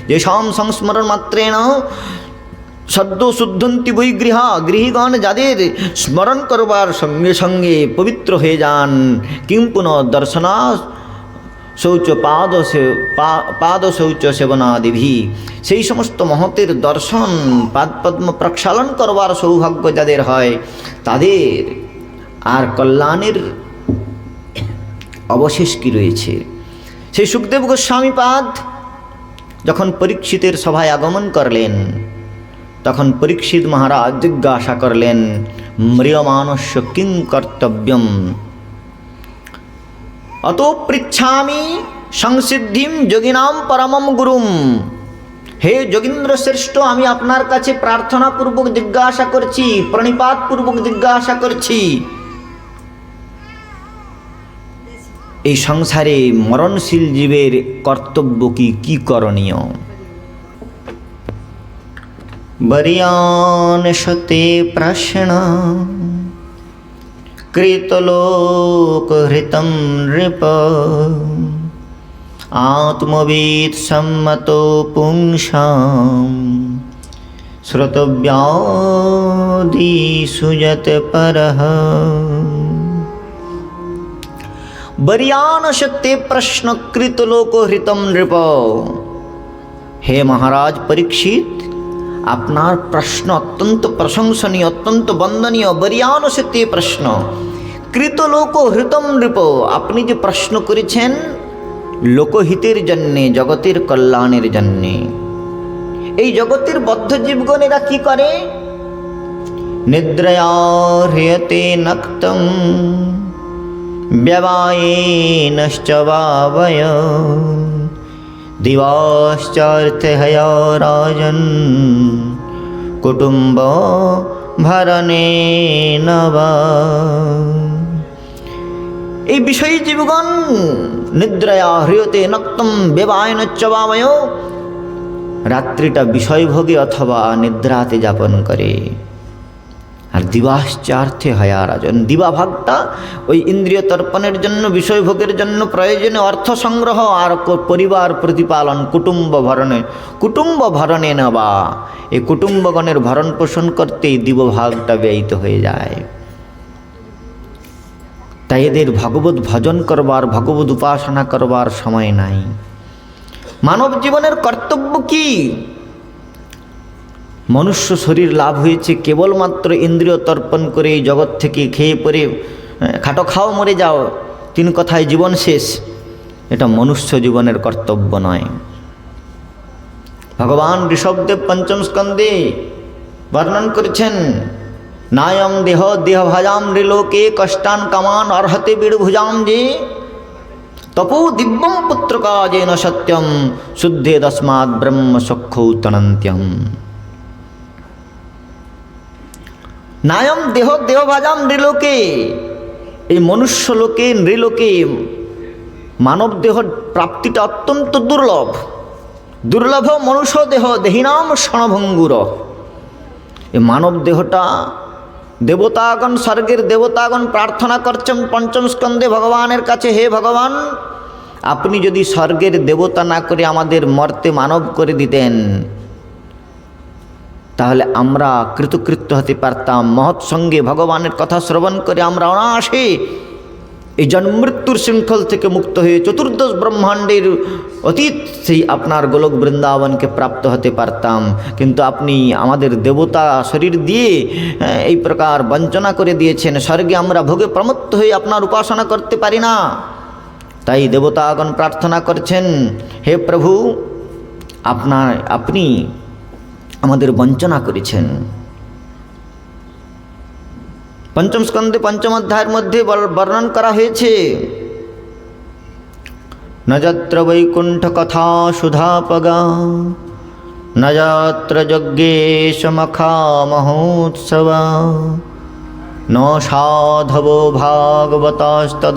যে সংস্মরণ মাত্রেণ সদ্য শুদ্ধন্তি বৈগৃহা, গৃহীগণ যাদের স্মরণ করবার সঙ্গে সঙ্গে পবিত্র হয়ে যান, কিং পুনঃ দর্শনা শৌচ পাদ শৌচ সেবনাদিভি, সেই সমস্ত মহতের দর্শন পাদপদ্ম প্রক্ষালন করবার সৌভাগ্য যাদের হয়, তাদের আর কল্যাণের অবশেষ কি রয়েছে। সেই সুখদেব গোস্বামীপাদ যখন পরীক্ষিতের সভায় আগমন করলেন, তখন পরীক্ষিত মহারাজ জিজ্ঞাসা করলেন, ম্রিয়মানস্য কিং কর্তব্যম, অতো পৃচ্ছামি সংসিদ্ধিম যোগিনাম পরমম গুরুম। হে যোগীন্দ্র শ্রেষ্ঠ, আমি আপনার কাছে প্রার্থনাপূর্বক জিজ্ঞাসা করছি, প্রণিপাতপূর্বক জিজ্ঞাসা করছি, এই সংসারে মরণশীল জীবের কর্তব্য কি করণীয়। বরিয়ান সতে প্রশ্ন কৃতলোক হৃতম নৃপ, আত্মবিদ সম্মতো পুংসাম শ্রোতব্যাদি সুজত পরঃ। বরিয়ান সত্যে প্রশ্ন কৃতলোক হৃতম নৃপ। হে মহারাজ পরীক্ষিত, আপনার প্রশ্ন অত্যন্ত প্রশংসনীয়, অত্যন্ত বন্দনীয়। বরিয়ান সত্যে প্রশ্ন কৃতলোক হৃতম নৃপ, আপনি যে প্রশ্ন করেছেন লোকহিতের জন্যে, জগতের কল্যাণের জন্যে। এই জগতের বদ্ধ জীবগণেরা কি করে? নিদ্রয়া হ্রিয়তে নক্তম ব্যবায়েনশ্চ ভাবয়, দিবাশ্চার্থয়া রাজন কুটুম্ব ভরণেন বা। এই বিষয়ী জীবগণ নিদ্রয়া হ্রিয়তে নক্তম ব্যবায়েনশ্চ ভাবয়, রাত্রিটা বিষয়ভোগে অথবা নিদ্রাতে যাপন করে। আর দিবাশ্চার্থে হয়া রাজন, দিবাভাগটা ওই ইন্দ্রিয় তর্পণের জন্য, বিষয়ভোগের জন্য প্রয়োজনে অর্থ সংগ্রহ আর পরিবার প্রতিপালন, কুটুম্ব ভরণে নেবা, এই কুটুম্বগণের ভরণ পোষণ করতেই দিবভাগটা ব্যয়িত হয়ে যায়। তাই এদের ভগবত ভজন করবার, ভগবত উপাসনা করবার সময় নাই। মানব জীবনের কর্তব্য কি? মনুষ্য শরীর লাভ হয়েছে কেবলমাত্র ইন্দ্রিয় তর্পণ করে এই জগৎ থেকে খেয়ে পরে খাটো খাও মরে যাও, তিন কথায় জীবন শেষ, এটা মনুষ্য জীবনের কর্তব্য নয়। ভগবান ঋষভদেব পঞ্চম স্কন্ধে বর্ণন করেছেন, নায়ম দেহ দেহভাজাম নৃলোকে কষ্টান কামান অর্হতে বীড়ভুজাম যে, তপো দিব্যম পুত্র কাজেন সত্যম শুদ্ধে তস্মাৎ ব্রহ্ম সখ্যৌ তনন্ত্যম। নায়ম দেহ দেহভাজাম নৃলোকে, এই মনুষ্য লোকে, নৃলোকে মানব দেহ প্রাপ্তিটা অত্যন্ত দুর্লভ। দুর্লভ মনুষ্য দেহ দেহিনাম ক্ষণভঙ্গুর। এই মানব দেহটা দেবতাগণ, স্বর্গের দেবতাগণ প্রার্থনা করছেন পঞ্চম স্কন্ধে ভগবানের কাছে, হে ভগবান, আপনি যদি স্বর্গের দেবতা না করে আমাদের মর্তে মানব করে দিতেন, তাহলে আমরা কৃতকৃত্য হতে পারতাম। মহৎ সঙ্গে ভগবানের কথা শ্রবণ করে আমরা অনায়াসে এই জন্মমৃত্যুর শৃঙ্খল থেকে মুক্ত হয়ে চতুর্দশ ব্রহ্মাণ্ডের অতীত সেই আপনার গোলক বৃন্দাবনকে প্রাপ্ত হতে পারতাম। কিন্তু আপনি আমাদের দেবতা শরীর দিয়ে এই প্রকার বঞ্চনা করে দিয়েছেন। স্বর্গে আমরা ভোগে প্রমত্ত হয়ে আপনার উপাসনা করতে পারি না। তাই দেবতাগণ প্রার্থনা করছেন, হে প্রভু, আপনি আমাদের বঞ্চনা করেছেন। পঞ্চম স্কন্ধে পঞ্চম অধ্যায়ের মধ্যে বর্ণন করা হয়েছে, ন যত্র বৈকুণ্ঠ কথা সুধাপগা, ন যত্র যজ্ঞেশ মখা মহোৎসবা, ন সাধবো ভাগবতস্তদাশ্রয়া,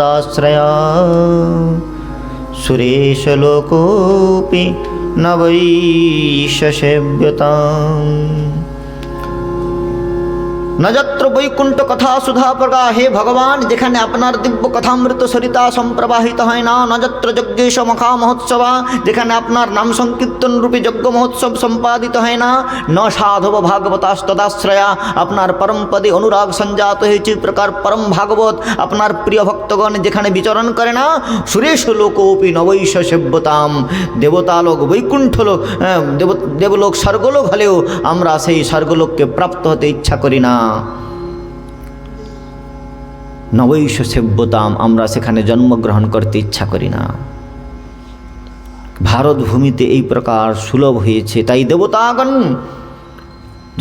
সুরেশ লোকোপি न वैष सेव्यताम्। न যত্র বৈকুণ্ঠ কথা সুধা প্রগা, হে ভগবান, যেখানে আপনার দিব্য কথামৃত সরিতা সম্প্রবাহিত হয় না। ন যত্র যজ্ঞেশ মখা মহোৎসবা, যেখানে আপনার নাম সংকীর্তন রূপী যজ্ঞ মহোৎসব সম্পাদিত হয় না। ন সাধব ভাগবতাস্তদাশ্রয়া, আপনার পরম পদে অনুরাগ সঞ্জাত হয়েছে প্রকার পরম ভাগবত আপনার প্রিয় ভক্তগণ যেখানে বিচরণ করে না। সুরেশ লোকোপি নবৈষ সেব্যতাম, দেবতালোক বৈকুণ্ঠ লোক দেবলোক স্বর্গলোক হলেও আমরা সেই স্বর্গলোককে প্রাপ্ত হতে ইচ্ছা করি না। নবৈষ সেব্যতাম, আমরা সেখানে জন্মগ্রহণ করতে ইচ্ছা করি না। ভারত ভূমিতে এই প্রকার সুলভ হয়েছে, তাই দেবতাগণ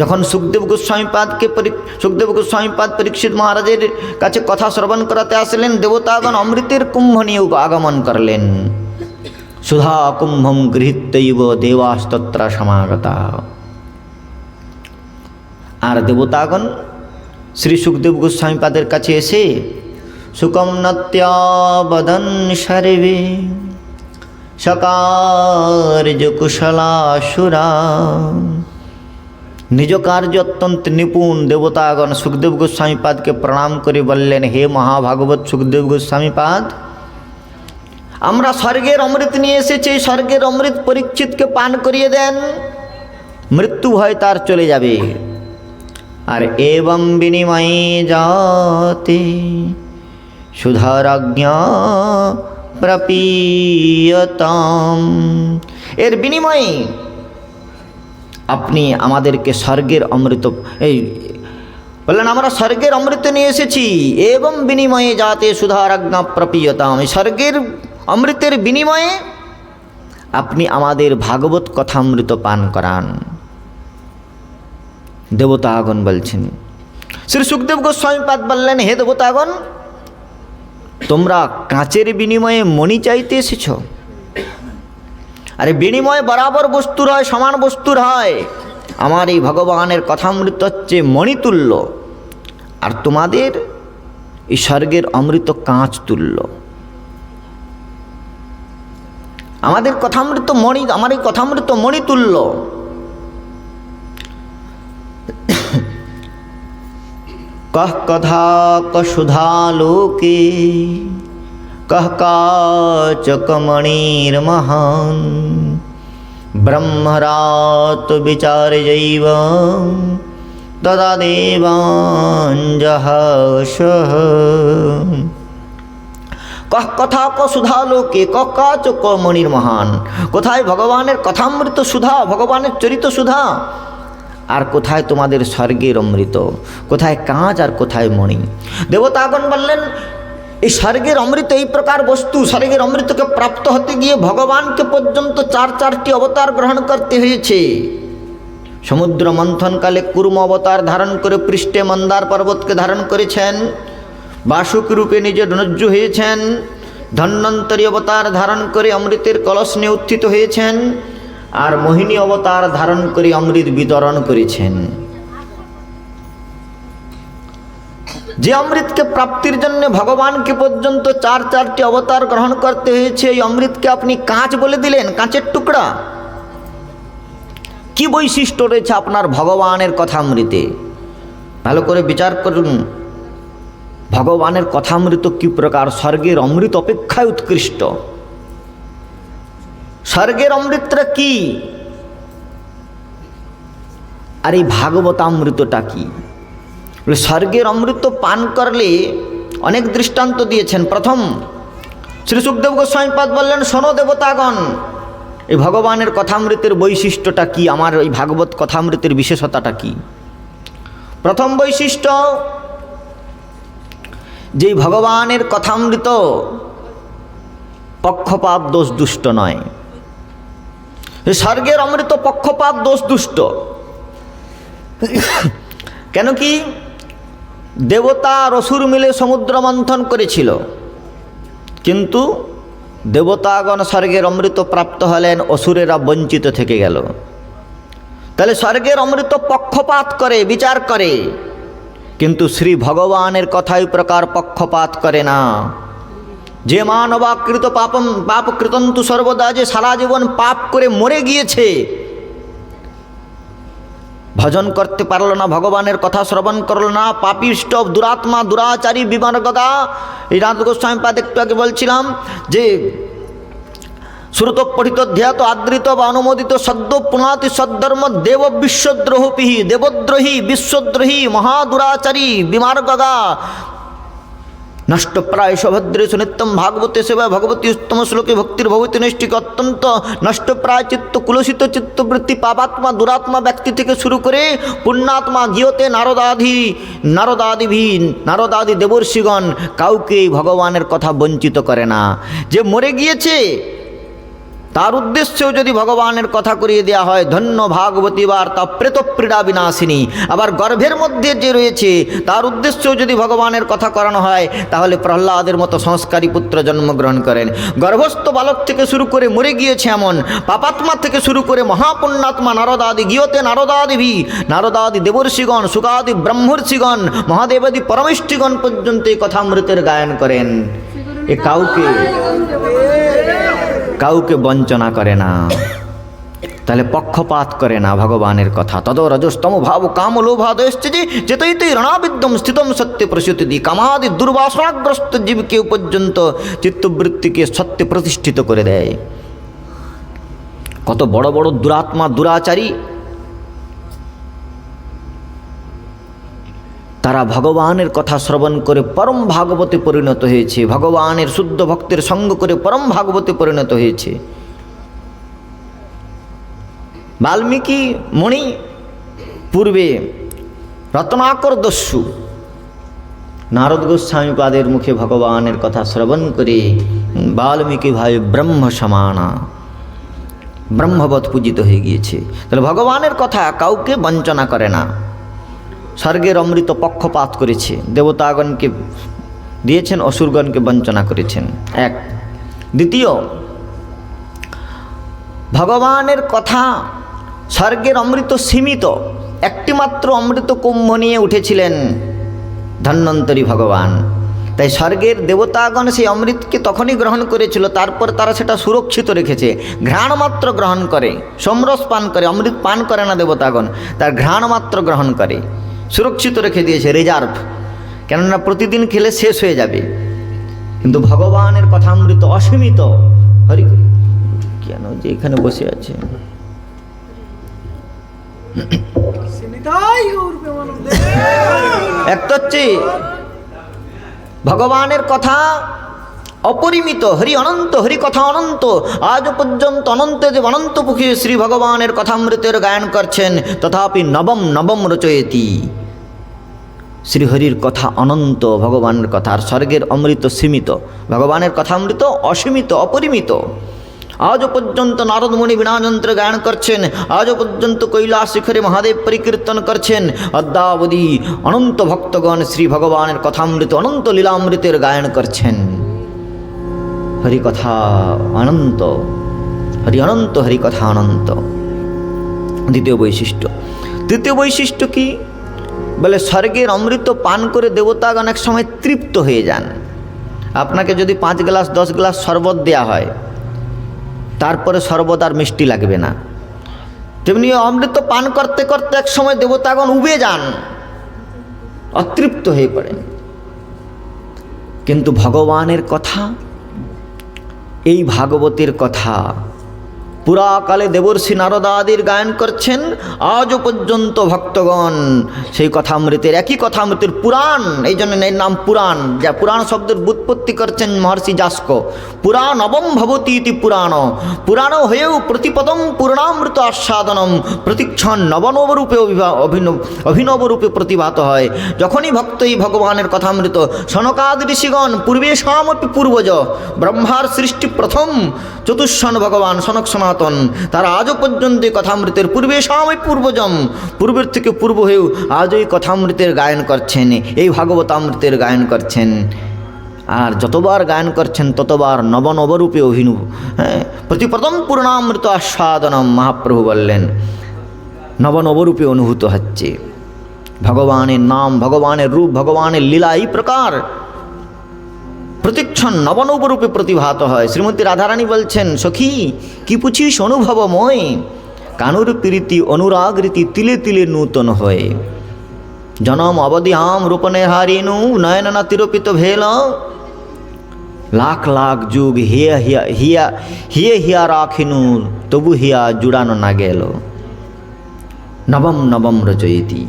যখন সুখদেব গোস্বামীপাদ পরীক্ষিত মহারাজের কাছে কথা শ্রবণ করাতে আসলেন, দেবতাগণ অমৃতের কুম্ভ নিয়ে আগমন করলেন। সুধা কুম্ভম গৃহীত্যৈব দেবাস্তত্রা সমাগতা। আর দেবতাগণ শ্রী সুখদেব গোস্বামীপাদের কাছে এসে সুকম নত্যাবদন সর্বে সকার্য কুশলাসুরা, নিজ কার্য অত্যন্ত নিপুণ দেবতাগণ সুখদেব গোস্বামীপাদকে প্রণাম করে বললেন, হে মহাভাগবত সুখদেব গোস্বামীপাদ, আমরা স্বর্গের অমৃত নিয়ে এসেছি, স্বর্গের অমৃত পরীক্ষিতকে পান করিয়ে দেন, মৃত্যু ভয় তার চলে যাবে। আর এবং বিনিময়ে যাতে সুধারাজ্ঞা প্রপীয়তাম, এর বিনিময়ে আপনি আমাদেরকে স্বর্গের অমৃত বললেন, আমরা স্বর্গের অমৃত নিয়ে এসেছি। এবং বিনিময়ে যাতে সুধারাজ্ঞা প্রপীয়তাম, স্বর্গের অমৃতের বিনিময়ে আপনি আমাদের ভাগবত কথামৃত পান করান। দেবতাগণ বলছেন, শ্রী সুখদেব গোস্বামীপাদ বললেন, হে দেবতাগণ, তোমরা কাঁচের বিনিময়ে মণি চাইতে এসেছ? আরে বিনিময় বরাবর বস্তুর হয়, সমান বস্তুর হয়। আমার এই ভগবানের কথামৃত হচ্ছে মণিতুল্য, আর তোমাদের এই স্বর্গের অমৃত কাঁচ তুল্য। আমাদের কথামৃত মণি, আমার এই কথামৃত মণিতুল্য। কহ কথা কসুধালোকে কহ কাচকমণির মহান, ব্রহ্মরাত বিচার জৈব তদা দেবাঞ্জহসহ। কহ কথা ক সুধালোকে ক কাচকমণির মহান, কোথায় ভগবানের কথামৃত সুধা, ভগবানের চরিত সুধা, আর কোথায় তোমাদের স্বর্গের অমৃত, কোথায় কাঁচ আর কোথায় মণি। দেবতাগণ বললেন, এই স্বর্গের অমৃত এই প্রকার বস্তু, স্বর্গের অমৃতকে প্রাপ্ত হতে গিয়ে ভগবানকে পর্যন্ত চারটি অবতার গ্রহণ করতে হয়েছে। সমুদ্র মন্থনকালে কুর্ম অবতার ধারণ করে পৃষ্ঠে মন্দার পর্বতকে ধারণ করেছেন, বাসুক রূপে নিজে ধনুজ্জ হয়েছেন, ধন্বন্তরী অবতার ধারণ করে অমৃতের কলস নিয়ে উত্থিত হয়েছেন, আর মোহিনী অবতার ধারণ করে অমৃত বিতরণ করেছেন। যে অমৃতকে প্রাপ্তির জন্য ভগবানকে পর্যন্ত চারটি অবতার গ্রহণ করতে হয়েছে, এই অমৃতকে আপনি কাঁচ বলে দিলেন, কাঁচের টুকরা। কি বৈশিষ্ট্য রয়েছে আপনার ভগবানের কথামৃতে? ভালো করে বিচার করুন, ভগবানের কথামৃত কি প্রকার, স্বর্গের অমৃত অপেক্ষায় উৎকৃষ্ট। স্বর্গের অমৃতটা কি, আর এই ভাগবতামৃতটা কি? স্বর্গের অমৃত পান করলে অনেক দৃষ্টান্ত দিয়েছেন। প্রথম শ্রী সুখদেব গোস্বামীপাদ বললেন, শোনো দেবতাগণ, এই ভগবানের কথামৃতের বৈশিষ্ট্যটা কি, আমার এই ভাগবত কথামৃতের বিশেষতাটা কি? প্রথম বৈশিষ্ট্য, যে ভগবানের কথামৃত পক্ষপাত দোষ দুষ্ট নয়। স্বর্গের অমৃত পক্ষপাত দোষ দুষ্ট। কেন কি? দেবতা আর অসুর মিলে সমুদ্র মন্থন করেছিল, কিন্তু দেবতাগণ স্বর্গের অমৃত প্রাপ্ত হলেন, অসুরেরা বঞ্চিত থেকে গেল। তাহলে স্বর্গের অমৃত পক্ষপাত করে, বিচার করে, কিন্তু শ্রী ভগবানের কথাই প্রকার পক্ষপাত করে না। যে মানবাকৃত পাপ কৃতন্তু সর্বদা, যে সারা জীবন পাপ করে মরে গিয়েছে, ভজন করতে পারল না, ভগবানের কথা শ্রবণ করল না, পাপিষ্ট দুরাত্মা দুরাচারী বিমার্গগা। এই রাধ গোস্বামী পাদ একটু আগে বলছিলাম যে শ্রুত পঠিত ধ্যাত আদৃত বা অনুমোদিত সদ্য পুনাতি সদ্ধর্ম দেব বিশ্বদ্রোহী দেবদ্রোহী বিশ্বদ্রোহী মহাদুরাচারী বিমার্গগা নষ্টপ্রায় সভদ্রেশু নিত্যম ভাগবতে সেবা ভগবতী উত্তম শ্লোকে ভক্তির ভবতী নৈষ্ঠিক অত্যন্ত নষ্টপ্রায় চিত্ত কুলসিত চিত্তবৃত্তি পাপাত্মা দুরাত্মা ব্যক্তি থেকে শুরু করে পুণ্যাত্মা গিয়তে নারদাদি দেবর্ষিগণ কাউকে ভগবানের কথা বঞ্চিত করে না। যে মরে গিয়েছে তার উদ্দেশ্যেও যদি ভগবানের কথা করিয়ে দেওয়া হয়, ধন্য ভাগবতী বার্তা প্রেতপীড়া বিনাশিনী। আবার গর্ভের মধ্যে যে রয়েছে তার উদ্দেশ্যেও যদি ভগবানের কথা করানো হয়, তাহলে প্রহ্লাদের মতো সংস্কারী পুত্র জন্মগ্রহণ করেন। গর্ভস্থ বালক থেকে শুরু করে মরে গিয়েছে এমন, পাপাত্মা থেকে শুরু করে মহাপুণ্যাত্মা নারদাদি গিয়তে নারদাদি দেবর্ষিগণ সুকাদি ব্রহ্মর্ষিগণ মহাদেবাদি পরমেষ্ঠিগণ পর্যন্ত এই কথামৃতের গায়ন করেন। এ কাউকে বঞ্চনা করে না, তাহলে পক্ষপাত করে না ভগবানের কথা। তদ রজস্তম ভাব কাম লোভাদয়শ্চি চেতইতে রণাবিদ্যম স্থিতম সত্যে প্রসূতি কামাদি দুর্বাসনাগ্রস্ত জীবকে পর্যন্ত চিত্তবৃত্তিকে সত্যে প্রতিষ্ঠিত করে দেয়। কত বড় বড় দুরাত্মা দুরাচারী, তারা ভগবানের কথা শ্রবণ করে পরম ভাগবতে পরিণত হয়েছে, ভগবানের শুদ্ধ ভক্তের সঙ্গ করে পরম ভাগবতে পরিণত হয়েছে। বাল্মীকি মুনি পূর্বে রত্নাকর দস্যু নারদ গোস্বামী পাদের মুখে ভগবানের কথা শ্রবণ করে বাল্মীকি ভাই ব্রহ্ম সমানা ব্রহ্মবৎ পূজিত হয়ে গিয়েছে। তাহলে ভগবানের কথা কাউকে বঞ্চনা করে না। স্বর্গের অমৃত পক্ষপাত করেছে, দেবতাগণকে দিয়েছেন, অসুরগণকে বঞ্চনা করেছেন। এক। দ্বিতীয়, ভগবানের কথা স্বর্গের অমৃত সীমিত, একটিমাত্র অমৃত কুম্ভ নিয়ে উঠেছিলেন ধন্বন্তরী ভগবান। তাই স্বর্গের দেবতাগণ সেই অমৃতকে তখনই গ্রহণ করেছিল, তারপর তারা সেটা সুরক্ষিত রেখেছে। ঘ্রাণ মাত্র গ্রহণ করে, সমরস পান করে, অমৃত পান করে না দেবতাগণ, তার ঘ্রাণ মাত্র গ্রহণ করে, সুরক্ষিত রেখে দিয়েছে, রিজার্ভ। কেননা প্রতিদিন খেলে শেষ হয়ে যাবে। কিন্তু ভগবানের কথামৃত অসীমিত। হরি কেন যে এখানে বসে আছে, একটা হচ্ছে ভগবানের কথা অপরিমিত, হরি অনন্ত, হরি কথা অনন্ত। আজ পর্যন্ত অনন্ত দেব অনন্ত পুখে শ্রী ভগবানের কথামৃতের গায়ন করছেন, তথাপি নবম নবম রচয়তি। শ্রীহরির কথা অনন্ত, ভগবানের কথা। আর স্বর্গের অমৃত সীমিত, ভগবানের কথামৃত অসীমিত অপরিমিত। আজও পর্যন্ত নারদ মুনি বীণাযন্ত্র গায়ন করছেন, আজও পর্যন্ত কৈলাস শিখরে মহাদেব পরিকীর্তন করছেন। অদ্যাবধি অনন্ত ভক্তগণ শ্রী ভগবানের কথামৃত অনন্ত লীলামৃতের গায়ন করছেন। হরি কথা অনন্ত, হরি অনন্ত, হরি কথা অনন্ত। দ্বিতীয় বৈশিষ্ট্য। তৃতীয় বৈশিষ্ট্য কি বলে, স্বর্গের অমৃত পান করে দেবতাগণ এক সময় তৃপ্ত হয়ে যান। আপনাকে যদি 5 গ্লাস 10 গ্লাস শরবত দেয়া হয়, তারপরে শরবত আর মিষ্টি লাগবে না। তেমনি অমৃত পান করতে করতে এক সময় দেবতাগণ উবে যান, অতৃপ্ত হয়ে পড়েন। কিন্তু ভগবানের কথা, এই ভাগবতের কথা পুরাকালে দেবর্ষি নারদাদির গায়ন করছেন, আজও পর্যন্ত ভক্তগণ সেই কথামৃতের, একই কথামৃতের পুরাণ, এই জন্য এর নাম পুরাণ। যা পুরাণ শব্দের ব্যুৎপত্তি করছেন মহর্ষি যাস্ক। পুরাণ নবম ভবতি ইতি পুরাণ, পুরাণ হয়েও প্রতিপদম পূর্ণামৃত আস্বাদনম, প্রতিক্ষণ নবনবরূপে অভিনবরূপে প্রতিভাত হয়। যখনই ভক্ত এই ভগবানের কথামৃত, সনকাদি ঋষিগণ পূর্বেশামপি পূর্বজ, ব্রহ্মার সৃষ্টি প্রথম চতুষ্ষণ ভগবান সনক সনাতন, তারা আজও পর্যন্ত এই কথামৃতের পূর্বেশামপি পূর্বজম, পূর্বের থেকে পূর্ব হয়েও আজও এই কথামৃতের গায়ন করছেন, এই ভাগবতামৃতের গায়ন করছেন। আর যতবার গায়ন করছেন ততবার নবনবরূপে অভিনব, প্রতিপ্রথম পূর্ণামৃত আস্বাদনম, মহাপ্রভু বললেন, নবনবরূপে অনুভূত হচ্ছে। ভগবানের নাম, ভগবানের রূপ, ভগবানের লীলা এই প্রকার প্রতিক্ষণ নবনবরূপে প্রতিভাত হয়। শ্রীমতী রাধারানী বলছেন, সখী কি পুছিস অনুভবময়, কানুর প্রীতি অনুরাগ রীতি তিলে তিলে নূতন হয়ে। জনম অবধি আম রূপনে হারিনু নয়ন না তিরোপিত ভেল, লাখ লাখ যুগ হিয়া হিয়া হিয়া হিয়ে হিয়া রাখিনু তবু হিয়া জুড়ানো না গেল। নবম নবম রচয়িতি,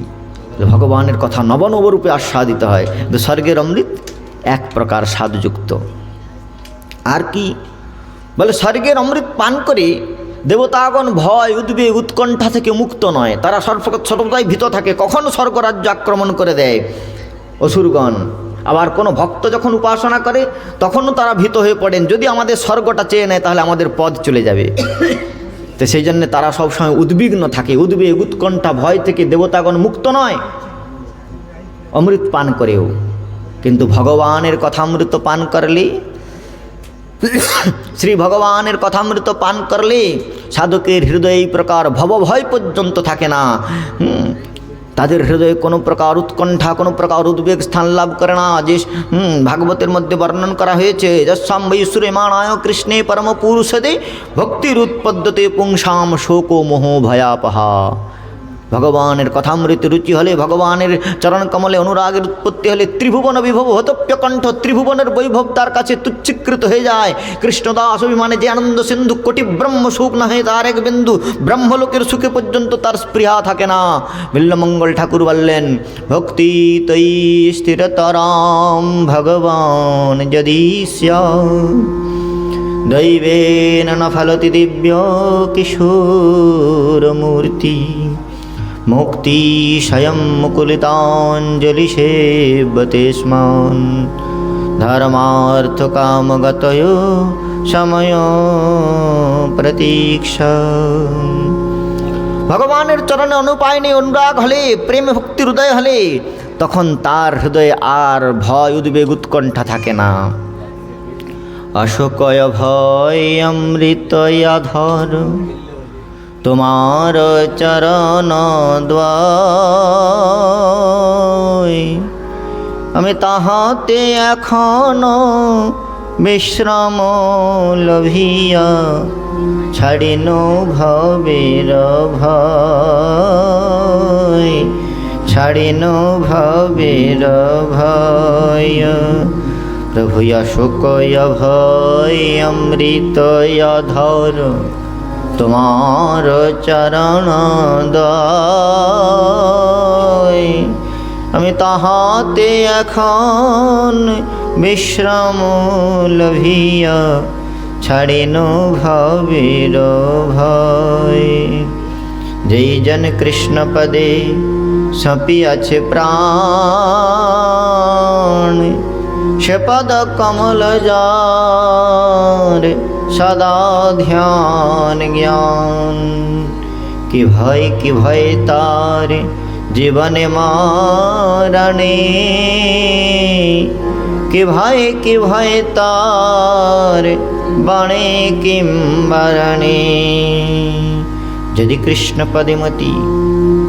ভগবানের কথা নবনবরূপে আস্বাদিত হয়। স্বর্গের অমৃত এক প্রকার স্বাদযুক্ত। আর কি বলে, স্বর্গের অমৃত পান করে দেবতাগণ ভয় উদ্বেগ উৎকণ্ঠা থেকে মুক্ত নয়, তারা সর্বদাই ভীত থাকে কখন স্বর্গরাজ্য আক্রমণ করে দেয় অসুরগণ। আবার কোনো ভক্ত যখন উপাসনা করে তখনও তারা ভীত হয়ে পড়েন, যদি আমাদের স্বর্গটা চেয়ে নেয় তাহলে আমাদের পদ চলে যাবে। তো সেই জন্যে তারা সবসময় উদ্বিগ্ন থাকে, উদ্বেগ উৎকণ্ঠা ভয় থেকে দেবতাগণ মুক্ত নয় অমৃত পান করেও। কিন্তু ভগবানের কথামৃত পান করলে, শ্রী ভগবানের কথামৃত পান করলে সাধকের হৃদয়ে এই প্রকার ভবভয় পর্যন্ত থাকে না। তাদের হৃদয়ে কোনো প্রকার উৎকণ্ঠা কোনো প্রকার উদ্বেগ স্থান লাভ করে না। যে ভাগবতের মধ্যে বর্ণন করা হয়েছে, যস্যাম বৈশ্বরে মানায় কৃষ্ণে পরম পুরুষদে ভক্তির উৎপদ্যতে পুংসাম শোকো মোহ ভয়াপহা। ভগবানের কথামৃত রুচি হলে, ভগবানের চরণ কমলে অনুরাগের উৎপত্তি হলে ত্রিভুবন বিভব হতপ্যকণ্ঠ, ত্রিভুবনের বৈভব তার কাছে তুচ্ছীকৃত হয়ে যায়। কৃষ্ণদাস অভিমানে যে আনন্দ সিন্ধু, কোটি ব্রহ্ম সুখ না হয়ে তার এক বিন্দু, ব্রহ্মলোকের সুখে পর্যন্ত তার স্পৃহা থাকে না। বিল্লমঙ্গল ঠাকুর বললেন, ভক্তি তৈ স্থিরতরাম ভগবান যদি দৈবেন ন ফলতি দিব্য কিশোর মূর্তি, মুক্তি স্বয়ং মুকুলিতাঞ্জলি সেবতে স্মান, ধর্মার্থ কামগতয় সময় প্রতীক্ষা। ভগবানের চরণে অনুপায়নে অনুরাগ হলে, প্রেমে ভক্তি হৃদয় হলে, তখন তার হৃদয়ে আর ভয় উদ্বেগ উৎকণ্ঠা থাকে না। অশোকয় ভয় অমৃতয়াধর, তোমার চরণ দ্বয়, আমি তাহাতে এখন বিশ্রাম লভিয়া, ছাড়িন ভবের ভয়, ছাড়িন ভবের ভয়। প্রভু অশোকয় ভয় অমৃতয়াধর, তোমার চরণ দয়, আমি তাহাতে এখন বিশ্রাম লভিয়া, ছাড়িন ভবের ভয়। যেই জন কৃষ্ণ পদে সপিয়াছে প্রাণ, সে পদ কমল যার সদা ধ্যান জ্ঞান। কি ভয় তার জীবনে মারণে, কি ভয় তার বাণে কিম্বরণে। যদি কৃষ্ণ পদিমতি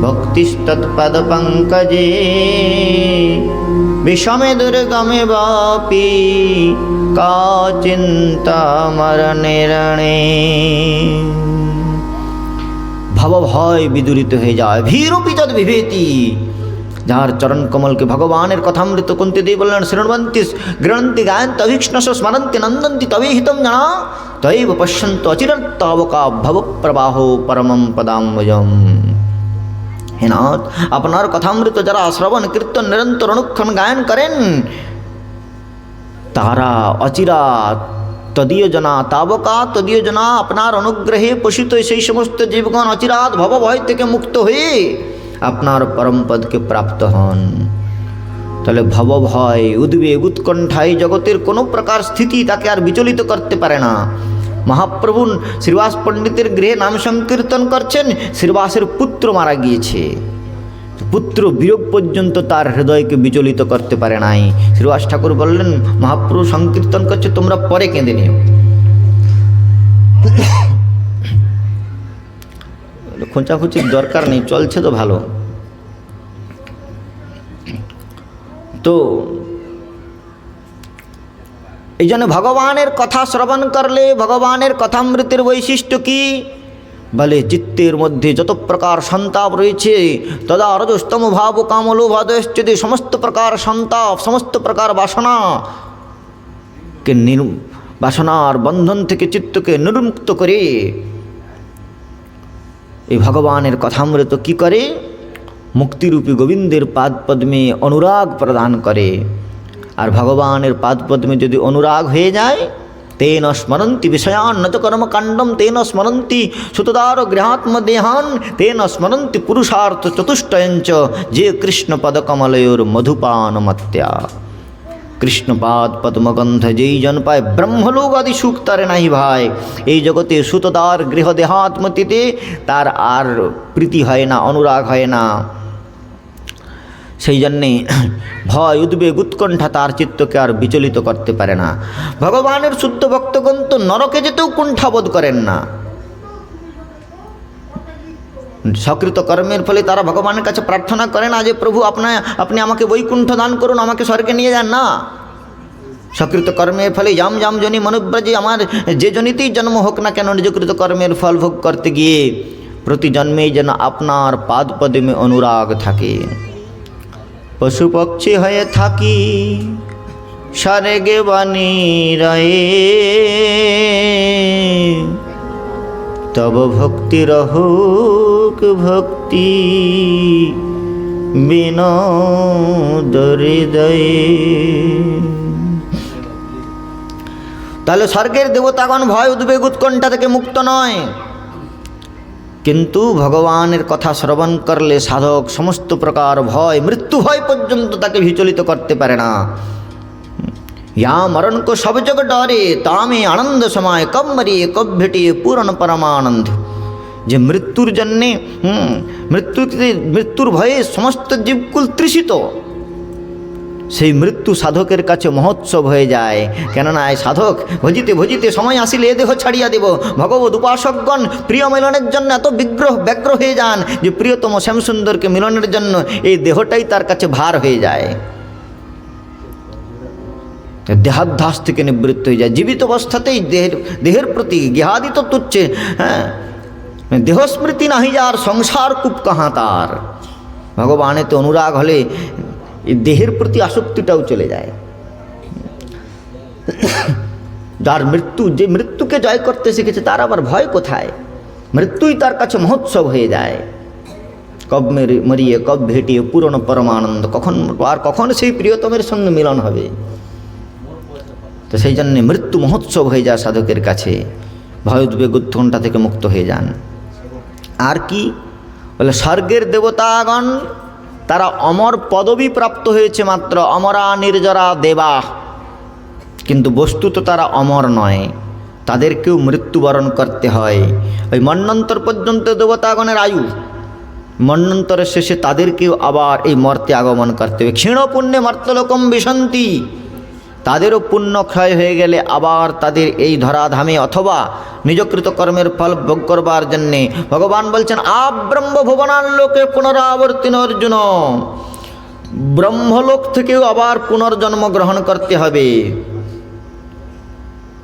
ভক্তিস্তৎপদ পঙ্কজে, বিষমে দুর্গমে বাপি কা চিন্তা মরণে রণে। ভবভয় বিদূরিত হয়ে যায়, ভীরূপি তদ বিভেতি। যার চরণ কমলকে ভগবানের কথামৃত কুন্তি দেবী বললেন, শৃণ্বন্তি গৃহন্তি গায়ন্ত অভীক্ষ্ণস স্মরন্তি নন্দন্তি তবে হিতম জানা, তৈব পশ্যন্ত অচিরত্তাবকা ভব প্রবাহ পরমম পদাম্বজম। হে নাথ, আপনার কথামৃত যারা শ্রবণ কীর্তন নিরন্তর অনুক্ষণ গায়ন করেন, তারা অচিরাত তদীয় জনা তাবকা তদীয় জনা, আপনার অনুগ্রহে পোষিত সেই সমস্ত জীবগণ অচিরাত ভবভয় থেকে মুক্ত হয়ে আপনার পরম পদকে প্রাপ্ত হন। তাহলে ভবভয় উদ্বেগ উৎকণ্ঠায় জগতের কোনো প্রকার স্থিতি তাকে আর বিচলিত করতে পারে না। মহাপ্রভু শ্রীবাস পণ্ডিতের গৃহে নাম সংকীর্তন করছেন, শ্রীবাসের পুত্র মারা গিয়েছে, পুত্র বিয়োগ পর্যন্ত তার হৃদয়কে বিচলিত করতে পারে নাই। শ্রীবাস ঠাকুর বললেন, মহাপ্রভু সংকীর্তন করছে, তোমরা পরে কেঁদে নিও। খোঁচাখুচির দরকার নেই, চলছে তো ভালো। তো এই জন্য ভগবানের কথা শ্রবণ করলে ভগবানের কথামৃতের বৈশিষ্ট্য কি বলে, চিত্তের মধ্যে যত প্রকার সন্তাপ রয়েছে তদা রজস্তম ভাব কামলোভাদশ্চেদি সমস্ত প্রকার সন্তাপ, সমস্ত প্রকার বাসনাকে বাসনার বন্ধন থেকে চিত্তকে নির্মুক্ত করে এই ভগবানের কথামৃত কি করে, মুক্তিরূপী গোবিন্দের পাদপদ্মে অনুরাগ প্রদান করে। আর ভগবানের পাদপদ্মে যদি অনুরাগ হয়ে যায়, তেন স্মরন্তি বিষয়ান নত কর্মকাণ্ডম, তেন স্মরন্তি সুতদার গৃহাত্মদেহান, তেন স্মরন্তি পুরুষার্থ চতুষ্টয়ঞ্চ, যে কৃষ্ণ পদকমলয়োর মধুপানমত্যা। কৃষ্ণপাদ পদ্মগন্ধ যেই জন পায়, ব্রহ্মলোক আদি সুখ তার নাই ভাই। এই জগতে সুতদার গৃহ দেহাত্মতিতে তার আর প্রীতি হয় না, অনুরাগ হয় না। সেই জন্যে ভয় উদ্বেগ উৎকণ্ঠা তার চিত্তকে আর বিচলিত করতে পারে না। ভগবানের শুদ্ধ ভক্তগণ তো নরকে যেতেও কুণ্ঠাবোধ করেন না। সকৃত কর্মের ফলে তারা ভগবানের কাছে প্রার্থনা করে না যে প্রভু আপনি আমাকে বৈকুণ্ঠ দান করুন, আমাকে স্বর্গে নিয়ে যান না। সকৃত কর্মের ফলে জাম জাম জনি মনুব্রজে, আমার যে জনিতেই জন্ম হোক না কেন, নিজকৃত কর্মের ফল ভোগ করতে গিয়ে প্রতি জন্মেই যেন আপনার পাদপদ্মে অনুরাগ থাকে। পশু পক্ষী হয়ে থাকি স্বর্গে বাণী রয়ে, তব ভক্তি রহুক ভক্তি বিনোদ হৃদয়ে। তাহলে স্বর্গের দেবতাগণ ভয় উদ্বেগ উৎকণ্ঠা থেকে মুক্ত নয়, কিন্তু ভগবানের কথা শ্রবণ করলে সাধক সমস্ত প্রকার ভয়, মৃত্যু ভয় পর্যন্ত তাকে বিচলিত করতে পারে না। ইয়া মরণ কো সব জগ ডরে, তামে আনন্দ সময় কব মরিয়ে কব ভেটিয়ে পূরণ পরমানন্দ। যে মৃত্যুর জন্যে মৃত্যুর ভয়ে সমস্ত জীবকুল তৃষিত, সেই মৃত্যু সাধকের কাছে মহোৎসব হয়ে যায়। কেননা এই সাধক ভজিতে ভজিতে সময় আসিলে এ দেহ ছাড়িয়া দেব। ভগবত উপাসকগণ প্রিয় মিলনের জন্য এত ব্যগ্র হয়ে যান যে প্রিয়তম শ্যামসুন্দরকে মিলনের জন্য এই দেহটাই তার কাছে ভার হয়ে যায়, দেহাধ্যাস থেকে নিবৃত্ত হয়ে যায়। জীবিত অবস্থাতেই দেহের প্রতি গেহাদি তো তুচ্ছে, হ্যাঁ, দেহস্মৃতি নাহি যার সংসার কূপ কাহা তার। ভগবানেতে অনুরাগ হলে এই দেহের প্রতি আসক্তিটাও চলে যায়। যার মৃত্যু, যে মৃত্যুকে জয় করতে শিখেছে তার আবার ভয় কোথায়? মৃত্যুই তার কাছে মহোৎসব হয়ে যায়। কব মরিয়ে কব ভেটিয়ে পূরণ পরমানন্দ, কখন সেই প্রিয়তমের সঙ্গে মিলন হবে। তো সেই জন্যে মৃত্যু মহোৎসব হয়ে যায় সাধকের কাছে, ভয় উদ্বেগ উৎকণ্ঠা থেকে মুক্ত হয়ে যান। আর কি বলে, স্বর্গের দেবতাগণ তারা অমর পদবী প্রাপ্ত হয়েছে মাত্র, অমরা নির্জরা দেবা, কিন্তু বস্তুত তারা অমর নয়, তাদেরকেও মৃত্যুবরণ করতে হয়। ওই মন্বন্তর পর্যন্ত দেবতাগণের আয়ু, মন্বন্তরের শেষে তাদেরকেও আবার এই মর্তে আগমন করতে হবে। ক্ষীণ পুণ্যে মর্তলোকম বিশন্তি, তাদেরও পুণ্য ক্ষয় হয়ে গেলে আবার তাদের এই ধরাধামে অথবা নিজকৃত কর্মের ফল ভোগ করবার জন্যে ভগবান বলছেন আব্রহ্ম ভুবনার লোকে পুনরাবর্তিন অর্জুন, ব্রহ্মলোক থেকেও আবার পুনর্জন্ম গ্রহণ করতে হবে।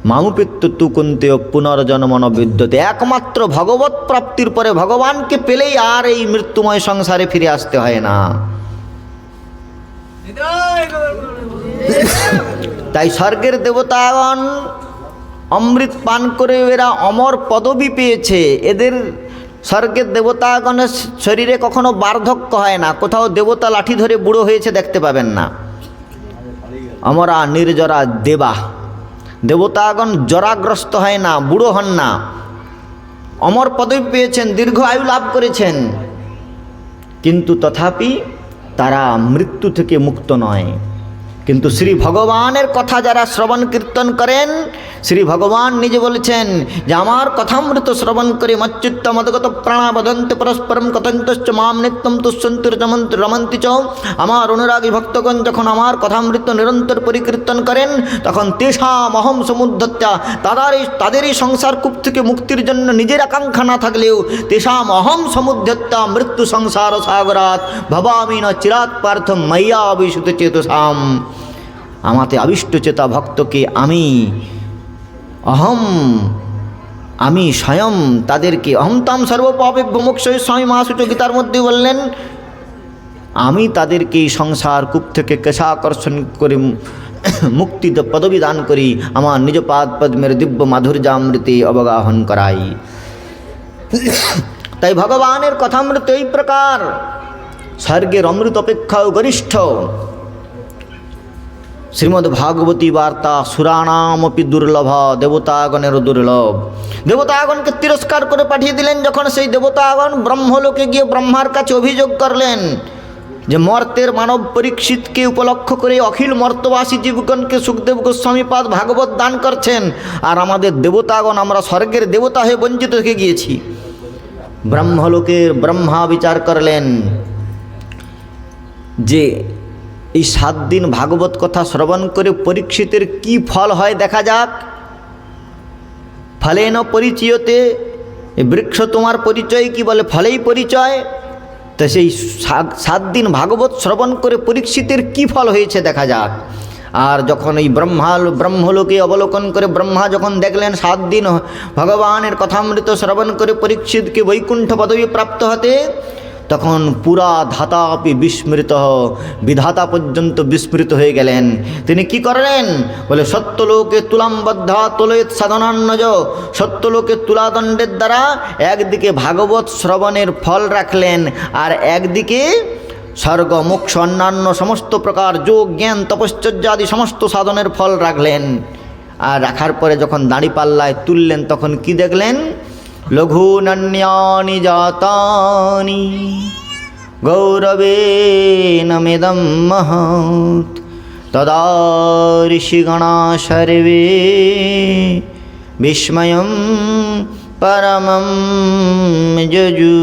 মামুপিত্ত তু কুন্তেয় পুনর্জন্ম ন বিদ্যতে, একমাত্র ভগবত প্রাপ্তির পরে ভগবানকে পেলেই আর এই মৃত্যুময় সংসারে ফিরে আসতে হয় না। তাই স্বর্গের দেবতাগণ অমৃত পান করে এরা অমর পদবী পেয়েছে। এদের স্বর্গের দেবতাগণের শরীরে কখনো বার্ধক্য হয় না, কোথাও দেবতা লাঠি ধরে বুড়ো হয়েছে দেখতে পাবেন না। অমরা নির্জরা দেবা, দেবতাগণ জরাগ্রস্ত হয় না, বুড়ো হন না, অমর পদবী পেয়েছেন, দীর্ঘ আয়ু লাভ করেছেন, কিন্তু তথাপি তারা মৃত্যু থেকে মুক্ত নয়। কিন্তু শ্রী ভগবানের কথা যারা শ্রবণ কীর্তন করেন, শ্রী ভগবান নিজে বলেছেন যে আমার কথামৃত শ্রবণ করে মচ্চিত্ত মদগত প্রাণা বদন্তি পরস্পরম কথন্তশ্চ মাম নিত্যম তুষ্যন্তি রমন্তি চ। আমার অনুরাগী ভক্তগণ যখন আমার কথামৃত নিরন্তর পরিকীর্তন করেন, তখন তেষাম অহম সমুদ্ধত্যা, তাদেরই সংসার কূপ থেকে মুক্তির জন্য নিজের আকাঙ্ক্ষা না থাকলেও তেষাম অহম সমুদ্ধত্যা মৃত্যু সংসার সাগরাত ভবামি ন চিরাৎ পার্থ ময়্যা অভিষুত চেতসাম। আমাতে আবিষ্টচেতা ভক্তকে আমি স্বয়ং তাদেরকে অহংতাম সর্বপাপেভ্যো মোক্ষয়ে স্বামী মহাসূচ গীতার মধ্যে বললেন, আমি তাদেরকে এই সংসার কূপ থেকে কেশাকর্ষণ করে মুক্তি পদবী দান করি, আমার নিজ পাদ পদ্মের দিব্য মাধুর্যামৃতে অবগাহন করাই। তাই ভগবানের কথামৃত এই প্রকার স্বর্গের অমৃত অপেক্ষাও গরিষ্ঠ। শ্রীমদ্ ভাগবতী বার্তা সুরানামপি দুর্লভ, দেবতাগণেরও দুর্লভ। দেবতাগণকে তিরস্কার করে পাঠিয়ে দিলেন। যখন সেই দেবতাগণ ব্রহ্মলোকে গিয়ে ব্রহ্মার কাছে অভিযোগ করলেন যে মর্তের মানব পরীক্ষিতকে উপলক্ষ করে অখিল মর্তবাসী জীবগণকে সুখদেব গোস্বামী পাদ ভাগবত দান করছেন, আর আমাদের দেবতাগণ আমরা স্বর্গের দেবতা হয়ে বঞ্চিত থেকে গিয়েছি। ব্রহ্মলোকের ব্রহ্মা বিচার করলেন যে এই 7 দিন ভাগবত কথা শ্রবণ করে পরীক্ষিতের কি ফল হয় দেখা যাক। ফলেন পরিচয়তে, বৃক্ষ তোমার পরিচয় কি বলে, ফলেই পরিচয়। তো সেই 7 দিন ভাগবত শ্রবণ করে পরীক্ষিতের কি ফল হয়েছে দেখা যাক। আর যখন এই ব্রহ্মলোকে অবলোকন করে ব্রহ্মা যখন দেখলেন 7 দিন ভগবানের কথামৃত শ্রবণ করে পরীক্ষিতকে বৈকুণ্ঠ পদবী প্রাপ্ত হতে, তখন পুরা ধাতাপি বিস্মৃত, বিধাতা পর্যন্ত বিস্মৃত হয়ে গেলেন। তিনি কি করলেন বলে, সত্যলোকে তুলামবদ্ধা তোলেত সাধনান্নজ, সত্যলোকে তুলাদণ্ডের দ্বারা একদিকে ভাগবত শ্রবণের ফল রাখলেন, আর একদিকে স্বর্গ মোক্ষ অন্যান্য সমস্ত প্রকার যোগ জ্ঞান তপশ্চর্যাদি সমস্ত সাধনের ফল রাখলেন। আর রাখার পরে যখন দাঁড়িপাল্লায় তুললেন তখন কি দেখলেন, লঘূন্যানি জাতানি গৌরবেন মেদম মহৎ, তদা ঋষিগণা সর্বে বিস্ময়ম পরমম যজু।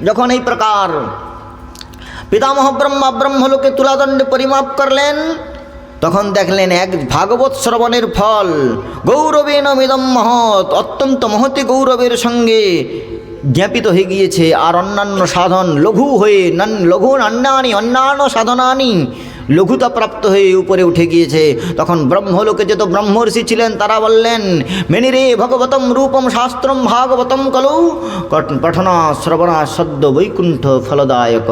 যখন এই প্রকার পিতামহ ব্রহ্মা ব্রহ্মলোকে তুলাদণ্ডে পরিমাপ করলেন, তখন দেখলেন এক ভাগবত শ্রবণের ফল গৌরবেন মিদম মহৎ, অত্যন্ত মহতি গৌরবের সঙ্গে জ্ঞাপিত হয়ে গিয়েছে। আর অন্যান্য সাধন লঘু হয়ে লঘু অন্যান্য সাধনানি লঘুতা প্রাপ্ত হয়ে উপরে উঠে গিয়েছে। তখন ব্রহ্মলোকে যত ব্রহ্মর্ষি ছিলেন তারা বললেন, মেনিরে ভগবতম রূপম শাস্ত্রম ভাগবতম কলৌ পঠনা শ্রবণা সদ্য বৈকুণ্ঠ ফলদায়ক।